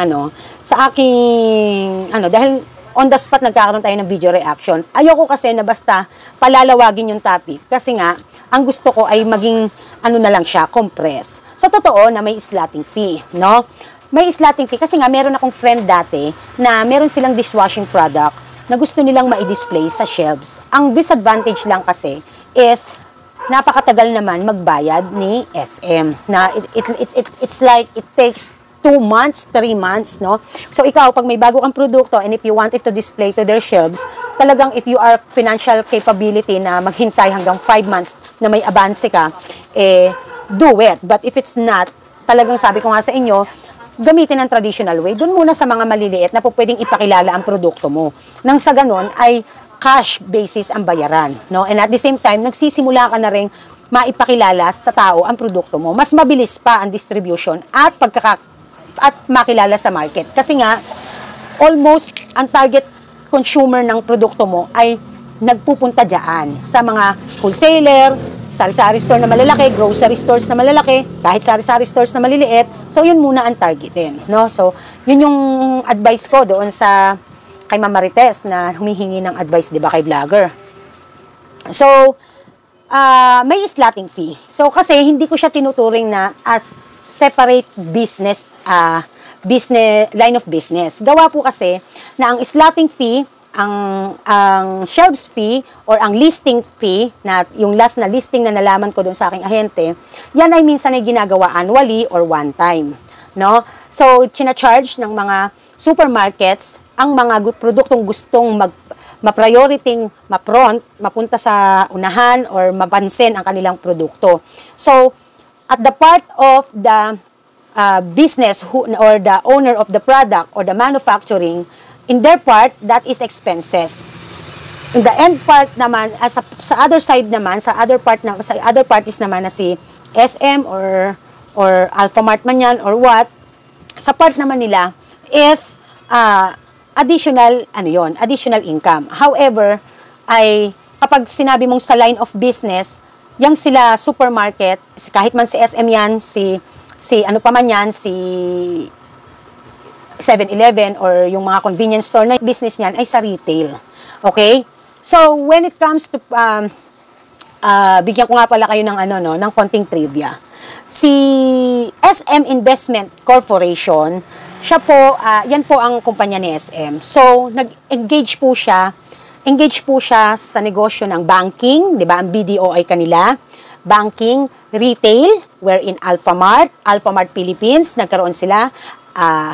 dahil on the spot nagkakaroon tayo ng video reaction. Ayoko kasi na basta palalawagin yung topic. Kasi nga, ang gusto ko ay maging, na lang siya, compress. So, totoo na may slotting fee, no? May slotting fee kasi nga, meron akong friend dati na meron silang dishwashing product na gusto nilang ma-display sa shelves. Ang disadvantage lang kasi is, napakatagal naman magbayad ni SM. Na it's like it takes 2 months, 3 months, no? So ikaw, pag may bago kang produkto and if you want it to display to their shelves, talagang if you are financial capability na maghintay hanggang 5 months na may advance ka, do it. But if it's not, talagang sabi ko nga sa inyo, gamitin ang traditional way. Doon muna sa mga maliliit na po pwedeng ipakilala ang produkto mo. Nang sa ganon ay cash basis ang bayaran, no? And at the same time, nagsisimula ka na rin maipakilala sa tao ang produkto mo. Mas mabilis pa ang distribution at makilala sa market. Kasi nga, almost ang target consumer ng produkto mo ay nagpupunta diyan sa mga wholesaler, sari-sari store na malalaki, grocery stores na malalaki, kahit sari-sari stores na maliliit. So, yun muna ang targetin, no? So, yun yung advice ko doon kay Ma'am Marites na humihingi ng advice, di ba, kay vlogger. So, may slotting fee. So, kasi hindi ko siya tinuturing na as separate business, line of business. Gawa po kasi na ang slotting fee, ang shelves fee, or ang listing fee, na yung last na listing na nalaman ko doon sa aking ahente, yan ay minsan ay ginagawa annually or one time. No? So, charge ng mga supermarkets ang mga produktong gustong ma-priority, mapunta sa unahan or mapansin ang kanilang produkto. So, at the part of the business or the owner of the product or the manufacturing, in their part, that is expenses. In the end part naman, sa other side naman, sa other parties naman na si SM or Alphamart man yan or what, sa part naman nila is additional income. However, ay kapag sinabi mong sa line of business, yang sila supermarket, kahit man si SM yan, si 7-Eleven or yung mga convenience store na business niyan ay sa retail. Okay? So, when it comes to bigyan ko nga pala kayo ng konting trivia. Si SM Investment Corporation, siya po, yan po ang kumpanya ni SM. So, nag-engage po siya sa negosyo ng banking, di ba? Ang BDO ay kanila. Banking, retail, wherein Alphamart Philippines, nagkaroon sila.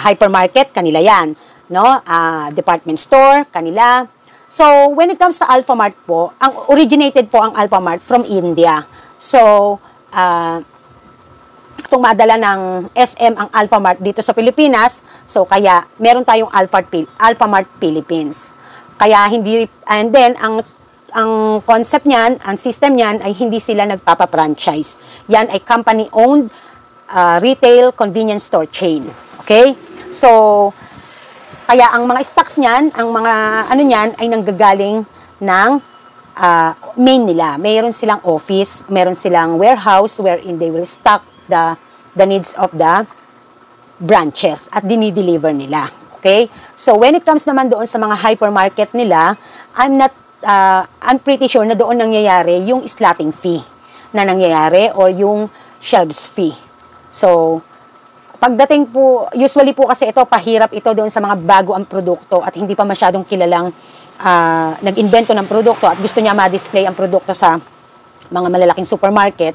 Hypermarket, kanila yan. No? Department store, kanila. So, when it comes sa Alphamart po, originated po ang Alphamart from India. So, Itong madala ng SM ang Alphamart dito sa Pilipinas. So, kaya meron tayong Alphamart Philippines. Kaya hindi, and then, ang concept niyan, ang system niyan ay hindi sila nagpapa-franchise. Yan ay company-owned retail convenience store chain. Okay? So, kaya ang mga stocks niyan, ang mga ano niyan ay nanggagaling ng main nila. Mayroon silang office, meron silang warehouse wherein they will stock the needs of the branches at dinideliver nila. Okay? So, when it comes naman doon sa mga hypermarket nila, I'm pretty sure na doon nangyayari yung slotting fee na nangyayari or yung shelves fee. So, pagdating po, usually po kasi ito, pahirap ito doon sa mga bago ang produkto at hindi pa masyadong kilalang nag-invento ng produkto at gusto niya ma-display ang produkto sa mga malalaking supermarket.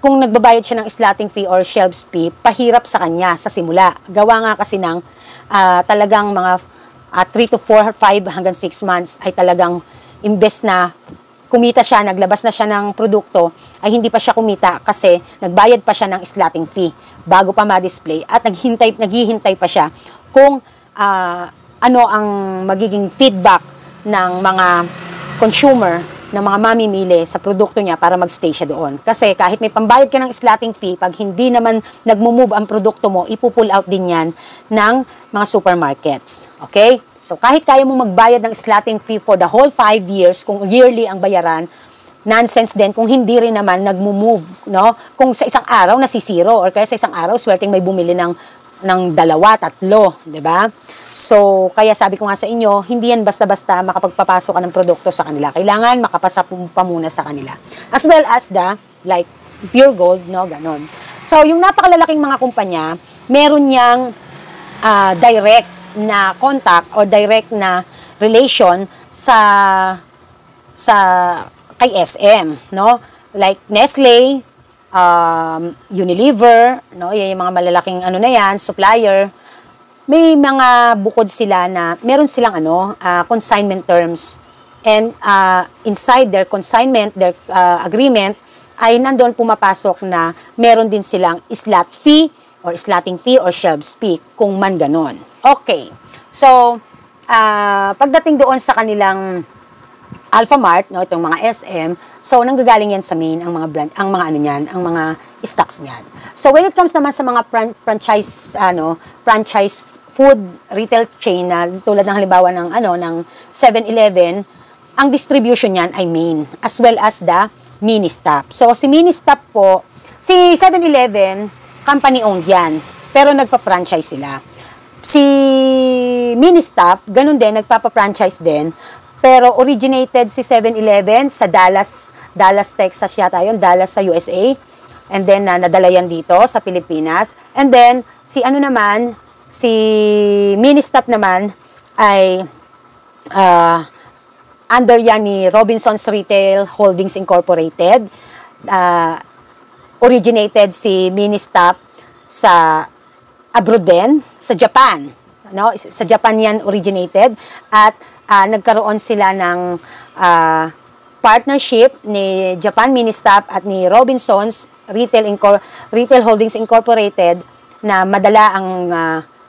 Kung nagbabayad siya ng slotting fee or shelves fee, pahirap sa kanya sa simula. Gawa nga kasi ng talagang mga 3 to 4, 5 hanggang 6 months ay talagang imbes na kumita siya, naglabas na siya ng produkto, ay hindi pa siya kumita kasi nagbayad pa siya ng slotting fee bago pa ma-display at naghihintay pa siya kung ano ang magiging feedback ng mga consumer, ng mga mamimili sa produkto niya para magstay siya doon. Kasi kahit may pambayad ka ng slotting fee, pag hindi naman nagmo-move ang produkto mo, ipupull out din yan ng mga supermarkets. Okay? So, kahit kaya mo magbayad ng slotting fee for the whole 5 years, kung yearly ang bayaran, nonsense din kung hindi rin naman nagmo-move, no? Kung sa isang araw nasisiro or kaya sa isang araw swerteng may bumili ng 2, 3, 'di ba? So, kaya sabi ko nga sa inyo, hindi yan basta-basta makapagpapasok ka ng produkto sa kanila. Kailangan makapasa pa muna sa kanila. As well as like, Pure Gold, no? Ganon. So, yung napakalalaking mga kumpanya, meron niyang direct na contact or direct na relation kay SM, no? Like Nestle, Unilever, no? Yan yung mga malalaking ano na yan, supplier. May mga bukod sila na meron silang consignment terms. And inside their consignment, their agreement, ay nandoon pumapasok na meron din silang slot fee or slotting fee or shelves fee, kung man ganon. Okay. So, pagdating doon sa kanilang Alphamart, no, itong mga SM, so nanggagaling yan sa main ang mga brand, ang mga stocks niyan. So, when it comes naman sa mga franchise food retail chain na tulad ng halimbawa ng 7-Eleven, ang distribution niyan ay main as well as the mini stop. So, si mini stop po, si 7-Eleven, company-owned yan, pero nagpa-franchise sila. Si Ministop, ganun din, nagpapa-franchise din, pero originated si 7-Eleven sa Dallas, Texas yata yun, Dallas sa USA, and then nadala yan dito sa Pilipinas, and then si Ministop naman ay under yan ni Robinsons Retail Holdings Incorporated. Originated si Ministop sa abroad din, sa Japan. No? Sa Japan yan originated at nagkaroon sila ng partnership ni Japan Ministop at ni Robinsons Retail Holdings Incorporated na madala ang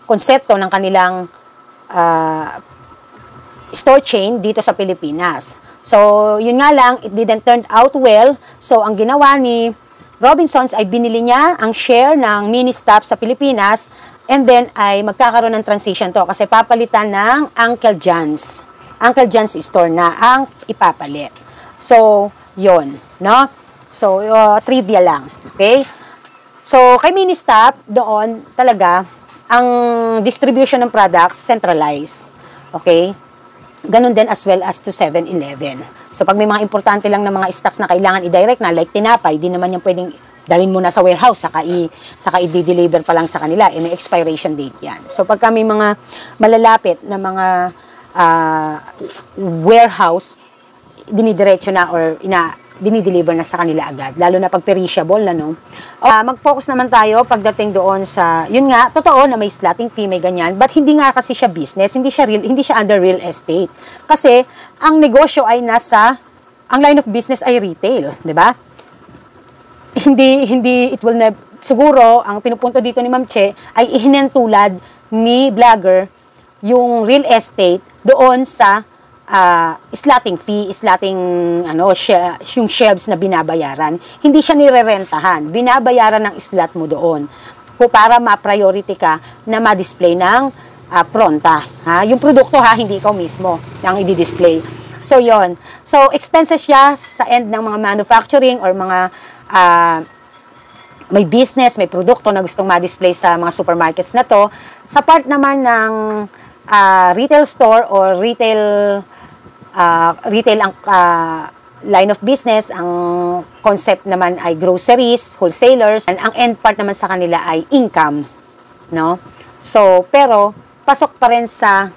konsepto ng kanilang store chain dito sa Pilipinas. So, yun nga lang, it didn't turn out well. So, ang ginawa ni Robinsons ay binili niya ang share ng Ministop sa Pilipinas and then ay magkakaroon ng transition to kasi papalitan ng Uncle John's store na ang ipapalit. So, yun, no? So, trivia lang, okay? So, kay Ministop, doon talaga, ang distribution ng products centralized, okay? Ganun din as well as to 7-Eleven. So, pag may mga importante lang na mga stocks na kailangan i-direct na, like tinapay, di naman yung pwedeng dalhin mo na sa warehouse, saka i-deliver pa lang sa kanila. May expiration date yan. So, pagka may mga malalapit na mga warehouse, dinidiretso na or dinideliver na sa kanila agad. Lalo na pag perishable na, no? Mag-focus naman tayo pagdating doon sa, yun nga, totoo na may slotting fee, may ganyan, but hindi nga kasi siya business, hindi siya under real estate. Kasi, ang negosyo ay ang line of business ay retail, di ba? Hindi, siguro, ang pinupunto dito ni Ma'am Che ay ihinentulad ni vlogger yung real estate doon sa slotting fee, slotting yung shelves na binabayaran. Hindi siya nirerentahan. Binabayaran ng slot mo doon para ma-priority ka na ma-display ng pronta. Ha? Yung produkto hindi ikaw mismo ang i-display. So, yon. So, expenses siya sa end ng mga manufacturing or mga may business, may produkto na gustong ma-display sa mga supermarkets na to. Sa part naman ng retail store or retail ang line of business, ang concept naman ay groceries, wholesalers, and ang end part naman sa kanila ay income, no? So, pero pasok pa rin sa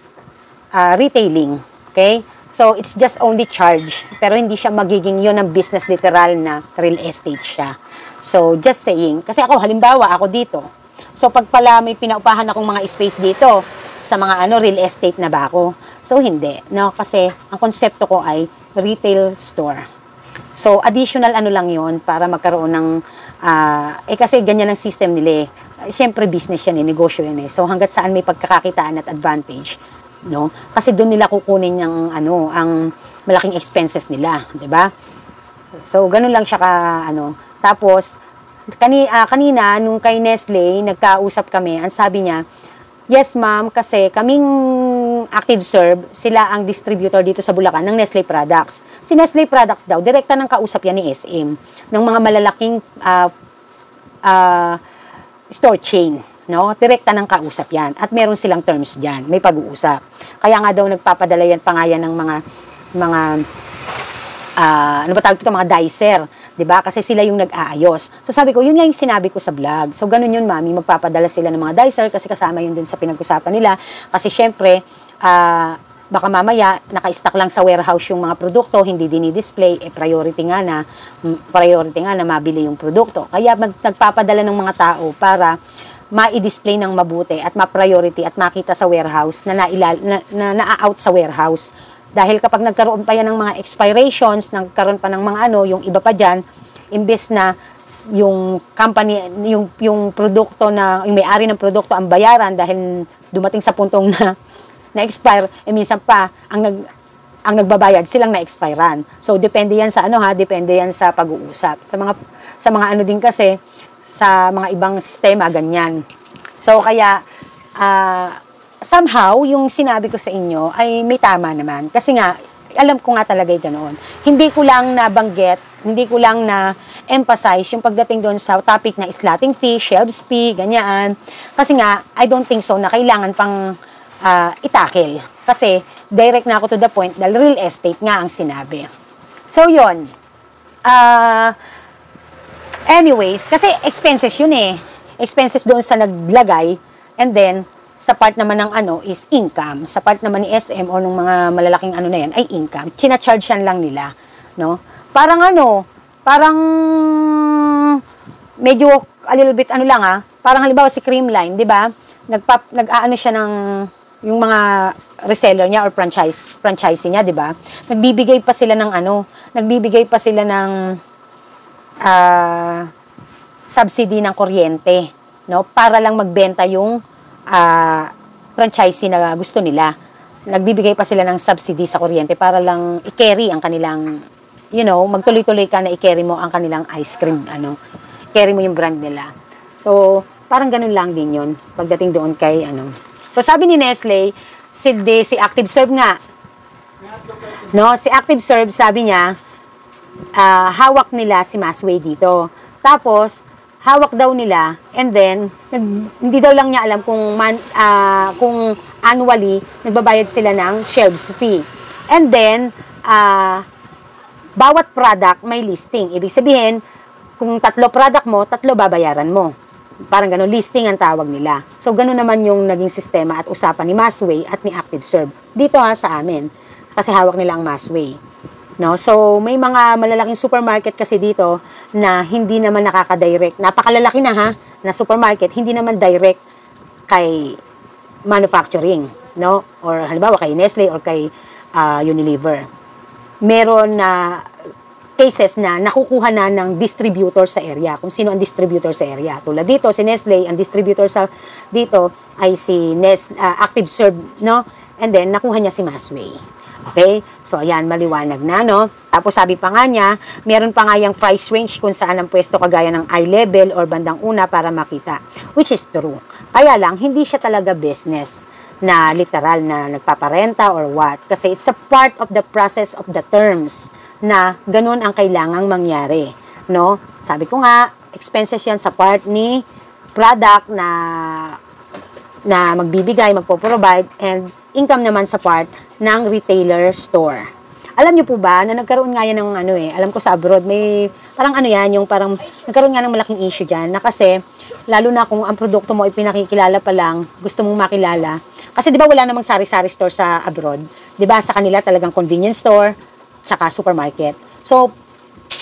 retailing, okay? So, it's just only charge, pero hindi siya magiging yun ang business literal na real estate siya. So, just saying, kasi halimbawa, ako dito. So, pag pala may pinaupahan akong mga space dito, sa mga real estate na ba ako? So, hindi. No? Kasi, ang konsepto ko ay retail store. So, additional lang yon para magkaroon ng, kasi ganyan ang system nila eh. Siyempre, business yan eh, negosyo yan eh. So, hanggat saan may pagkakakitaan at advantage, no? Kasi doon nila kukunin yung, ang malaking expenses nila, di ba? So, ganun lang siya Tapos, kanina, nung kay Nestle, nagkausap kami, ang sabi niya, yes ma'am, kasi kaming ActiveServe, sila ang distributor dito sa Bulacan ng Nestle products. Si Nestle products daw, direkta ng kausap yan ni SM, ng mga malalaking store chain. No? Direkta ng kausap yan. At meron silang terms dyan, may pag-uusap. Kaya nga daw nagpapadala yan pa nga yan ng mga mga dicer. 'Di ba? Kasi sila yung nag-aayos. So sabi ko, yun nga yung sinabi ko sa vlog. So ganun yun, mami, magpapadala sila ng mga dicer kasi kasama yun din sa pinag-usapan nila. Kasi syempre, baka mamaya naka-stock lang sa warehouse yung mga produkto, hindi dinidisplay, priority nga na mabili yung produkto. Kaya nagpapadala ng mga tao para ma-display ng mabuti at ma-priority at makita sa warehouse na na-out sa warehouse. Dahil kapag nagkaroon pa yan ng mga expirations, nagkaroon pa ng mga yung iba pa dyan, imbes na yung company, yung produkto yung may-ari ng produkto ang bayaran dahil dumating sa puntong na-expire, minsan pa, ang nagbabayad, silang na-expirean. So, depende yan sa depende yan sa pag-uusap. Sa mga din kasi, sa mga ibang sistema, ganyan. So, kaya, somehow, yung sinabi ko sa inyo ay may tama naman. Kasi nga, alam ko nga talaga ganoon. Hindi ko lang nabanggit, hindi ko lang na-emphasize yung pagdating doon sa topic na slotting fee, shelves fee, ganyan. Kasi nga, I don't think so na kailangan pang itakil. Kasi, direct na ako to the point dahil real estate nga ang sinabi. So, yun. Anyways, kasi expenses yun eh. Expenses doon sa naglagay, and then, sa part naman ng is income. Sa part naman ni SM o ng mga malalaking na yan ay income. China-charge yan lang nila, no? Parang parang medyo a little bit parang halimbawa si Creamline, 'di ba? Nag-aano siya ng yung mga reseller niya or franchisee niya, 'di ba? Nagbibigay pa sila ng subsidy ng kuryente, no? Para lang magbenta yung franchisee na gusto nila. Nagbibigay pa sila ng subsidy sa kuryente para lang i-carry ang kanilang, magtuloy-tuloy ka na i-carry mo ang kanilang ice cream, carry mo yung brand nila. So, parang ganun lang din yun, pagdating doon kay, So, sabi ni Nestle, si ActiveServe nga, no, si ActiveServe, sabi niya, hawak nila si Masway dito. Tapos, hawak daw nila, and then, hindi daw lang niya alam kung annually, nagbabayad sila ng shelves fee. And then, bawat product may listing. Ibig sabihin, kung 3 product mo, 3 babayaran mo. Parang gano'n, listing ang tawag nila. So, gano'n naman yung naging sistema at usapan ni Masway at ni ActiveServe. Dito sa amin, kasi hawak nila ang Masway. No? So, may mga malalaking supermarket kasi dito na hindi naman nakaka-direct. Napakalalaki na na supermarket, hindi naman direct kay manufacturing, no? Or halimbawa kay Nestle or kay Unilever. Meron na cases na nakukuha na ng distributor sa area. Kung sino ang distributor sa area. Tulad dito, si Nestle, ang distributor sa dito ay si ActiveServe, no? And then, nakuha niya si Masway. Okay? So, ayan, maliwanag na, no? Tapos, sabi pa nga niya, meron pa nga yung price range kung saan ang pwesto kagaya ng eye level or bandang una para makita. Which is true. Kaya lang, hindi siya talaga business na literal na nagpaparenta or what. Kasi it's a part of the process of the terms na ganun ang kailangang mangyari, no? Sabi ko nga, expenses yan sa part ni product na magbibigay, magpo-provide, and income naman sa part ng retailer store. Alam niyo po ba na nagkaroon nga yan ng alam ko sa abroad, may parang yung parang nagkaroon nga ng malaking issue dyan, na kasi, lalo na kung ang produkto mo ay pinakikilala pa lang, gusto mong makilala, kasi di ba wala namang sari-sari store sa abroad, di ba sa kanila talagang convenience store, tsaka supermarket. So,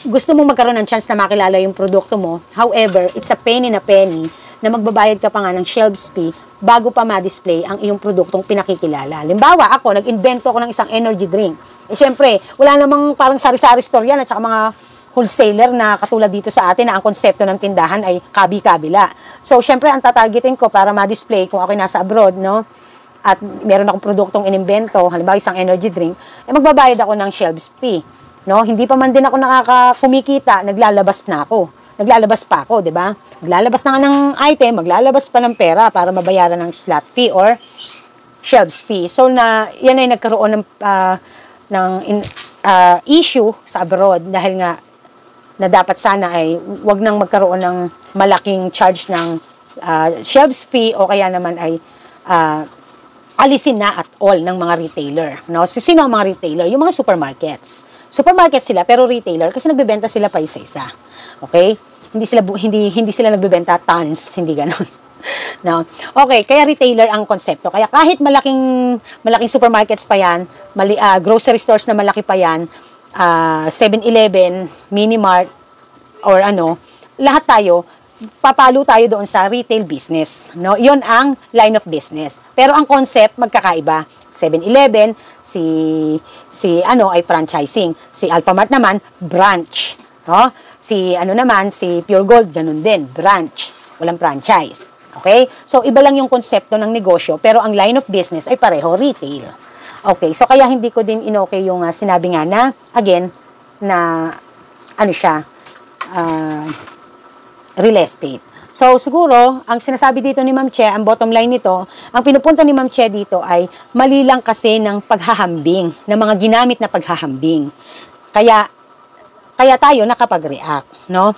gusto mong magkaroon ng chance na makilala yung produkto mo. However, it's a penny na magbabayad ka pa nga ng shelves fee bago pa ma-display ang iyong produktong pinakikilala. Halimbawa, ako, nag-invento ako ng isang energy drink. Eh, syempre, wala namang parang sari-sari store yan at saka mga wholesaler na katulad dito sa atin na ang konsepto ng tindahan ay kabi-kabila. So, syempre, ang tatargetin ko para ma-display kung ako'y nasa abroad, no? At meron akong produktong inimbento, halimbawa isang energy drink, eh magbabayad ako ng shelves fee. No? Hindi pa man din ako kumikita, naglalabas pa ako, di ba? Maglalabas na nga ng item, maglalabas pa ng pera para mabayaran ng slot fee or shelves fee. So, yan ay nagkaroon ng issue sa abroad dahil nga na dapat sana ay wag nang magkaroon ng malaking charge ng shelves fee o kaya naman ay alisin na at all ng mga retailer. No? So, sino ang mga retailer? Yung mga supermarkets. Supermarket sila, pero retailer kasi nagbebenta sila pa isa-isa. Okay? Hindi sila nagbebenta tons, hindi ganoon. No? Okay, kaya retailer ang konsepto. Kaya kahit malaking supermarkets pa yan, grocery stores na malaki pa yan, 7-Eleven, Minimart, or lahat tayo, papalo tayo doon sa retail business. No? Yun ang line of business. Pero ang concept, magkakaiba. 7-Eleven, ay franchising. Si Alphamart naman, branch. No? Si Pure Gold, ganun din, branch. Walang franchise. Okay? So, iba lang yung konsepto ng negosyo, pero ang line of business ay pareho, retail. Okay, so kaya hindi ko din inokay yung sinabi nga na, again, na, real estate. So, siguro, ang sinasabi dito ni Ma'am Che, ang bottom line nito, ang pinupunto ni Ma'am Che dito ay mali lang kasi ng paghahambing, ng mga ginamit na paghahambing. Kaya tayo nakapag-react, no?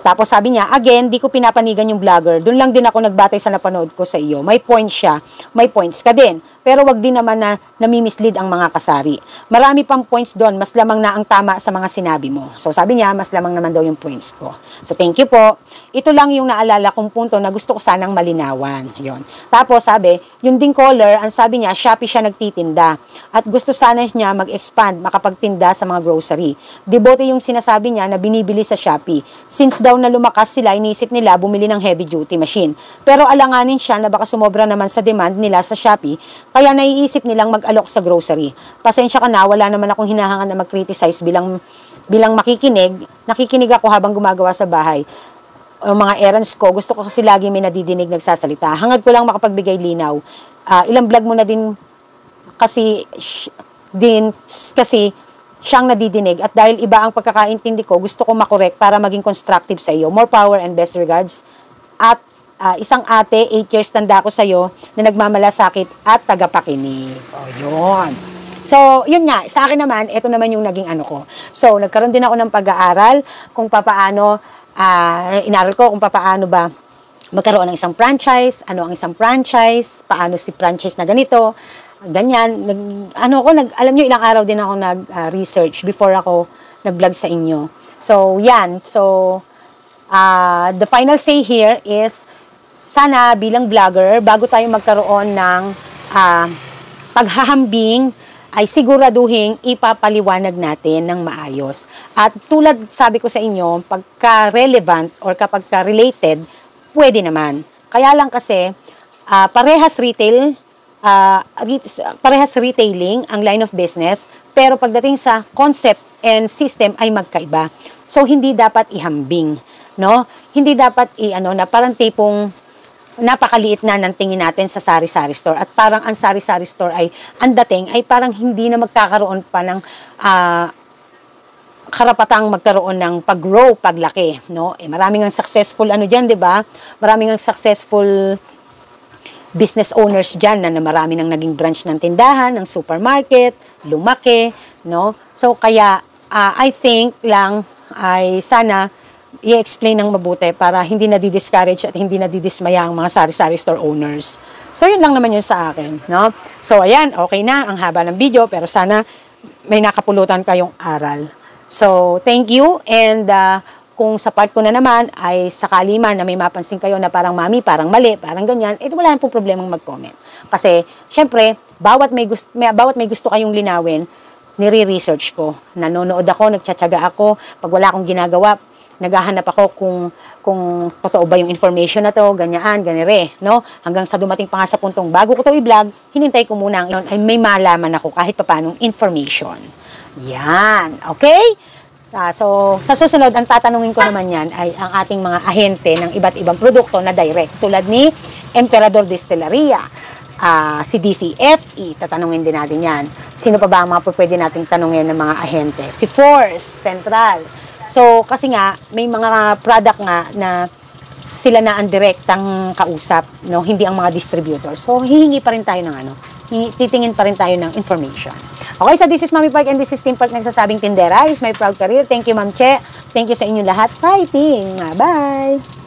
Tapos sabi niya, again, di ko pinapanigan yung vlogger. Doon lang din ako nagbatay sa napanood ko sa iyo. May point siya, may points ka din. Pero wag din naman na nami-mislead ang mga kasari. Marami pang points doon, mas lamang na ang tama sa mga sinabi mo. So sabi niya, mas lamang naman daw yung points ko. So thank you po. Ito lang yung naalala kong punto na gusto ko sanang malinawan. Yon. Tapos sabi, yung ding caller, ang sabi niya, Shopee siya nagtitinda. At gusto sana niya mag-expand, makapagtinda sa mga grocery. Debote yung sinasabi niya na binibili sa Shopee. Since daw na lumakas sila, inisip nila bumili ng heavy duty machine. Pero alanganin siya na baka sumobra naman sa demand nila sa Shopee, kaya naiisip nilang mag-alok sa grocery. Pasensya ka na, wala naman akong hinahangad na mag-criticize bilang nakikinig ako habang gumagawa sa bahay. O mga errands ko, gusto ko kasi lagi may nadidinig nagsasalita. Hangad ko lang makapagbigay linaw. Ilang vlog mo na din kasi siyang nadidinig at dahil iba ang pagkakaintindi ko, gusto ko makorek para maging constructive sa iyo. More power and best regards. At isang ate, 8 years tanda ko sa iyo na nagmamalasakit at tagapakinig. O, yun. So, yun nga. Sa akin naman, ito naman yung naging ko. So, nagkaroon din ako ng pag-aaral kung paano, inaral ko kung paano ba magkaroon ng isang franchise, ano ang isang franchise, paano si franchise na ganito, ganyan. Alam nyo, ilang araw din ako nag-research before ako nag-vlog sa inyo. So, yan. So, the final say here is, sana bilang vlogger, bago tayo magkaroon ng paghahambing, ay siguraduhin ipapaliwanag natin ng maayos. At tulad sabi ko sa inyo, pagka-relevant or kapag ka-related, pwede naman. Kaya lang kasi, parehas retailing ang line of business, pero pagdating sa concept and system ay magkaiba. So, hindi dapat ihambing, no? Hindi dapat na parang tipong napakaliit na ng tingin natin sa sari-sari store. At parang ang sari-sari store ay, ang dating ay parang hindi na magkakaroon pa ng karapatang magkaroon ng pag-grow, paglaki, no? Maraming ang successful diyan, 'di ba? Maraming ang successful business owners diyan na marami nang naging branch ng tindahan, ng supermarket, lumaki, no? So kaya I think lang ay sana i-explain ng mabuti para hindi na di-discourage at hindi na didismaya ang mga sari-sari store owners. So yun lang naman yun sa akin, no? So ayan, okay na ang haba ng video pero sana may nakapulutan kayong aral. So, thank you, and kung sa part ko na naman ay sakali man na may mapansin kayo na parang mami, parang mali, parang ganyan, wala na pong problemang mag-comment. Kasi, syempre, bawat may gusto kayong linawin, nire-research ko. Nanonood ako, nagtsatsaga ako, pag wala akong ginagawa, naghahanap ako kung totoo ba yung information na to, ganyan, ganire, no? Hanggang sa dumating pa nga sa puntong, bago ko to i-vlog, hinintay ko muna ay may malaman ako kahit papanong information. Yan, okay? So, sa susunod, ang tatanungin ko naman yan ay ang ating mga ahente ng iba't ibang produkto na direct. Tulad ni Emperador Distilleria, si DCFE, tatanungin din natin yan. Sino pa ba ang mga pwede nating tanungin ng mga ahente? Si Force, Central. So, kasi nga, may mga product nga na sila na ang direktang kausap, no? Hindi ang mga distributors. So, hihingi pa rin tayo ng titingin pa rin tayo ng information. Okay, so this is Mami Park and this is Team Park nagsasabing tindera is my proud career. Thank you, Ma'am Che. Thank you sa inyo lahat. Fighting! Bye!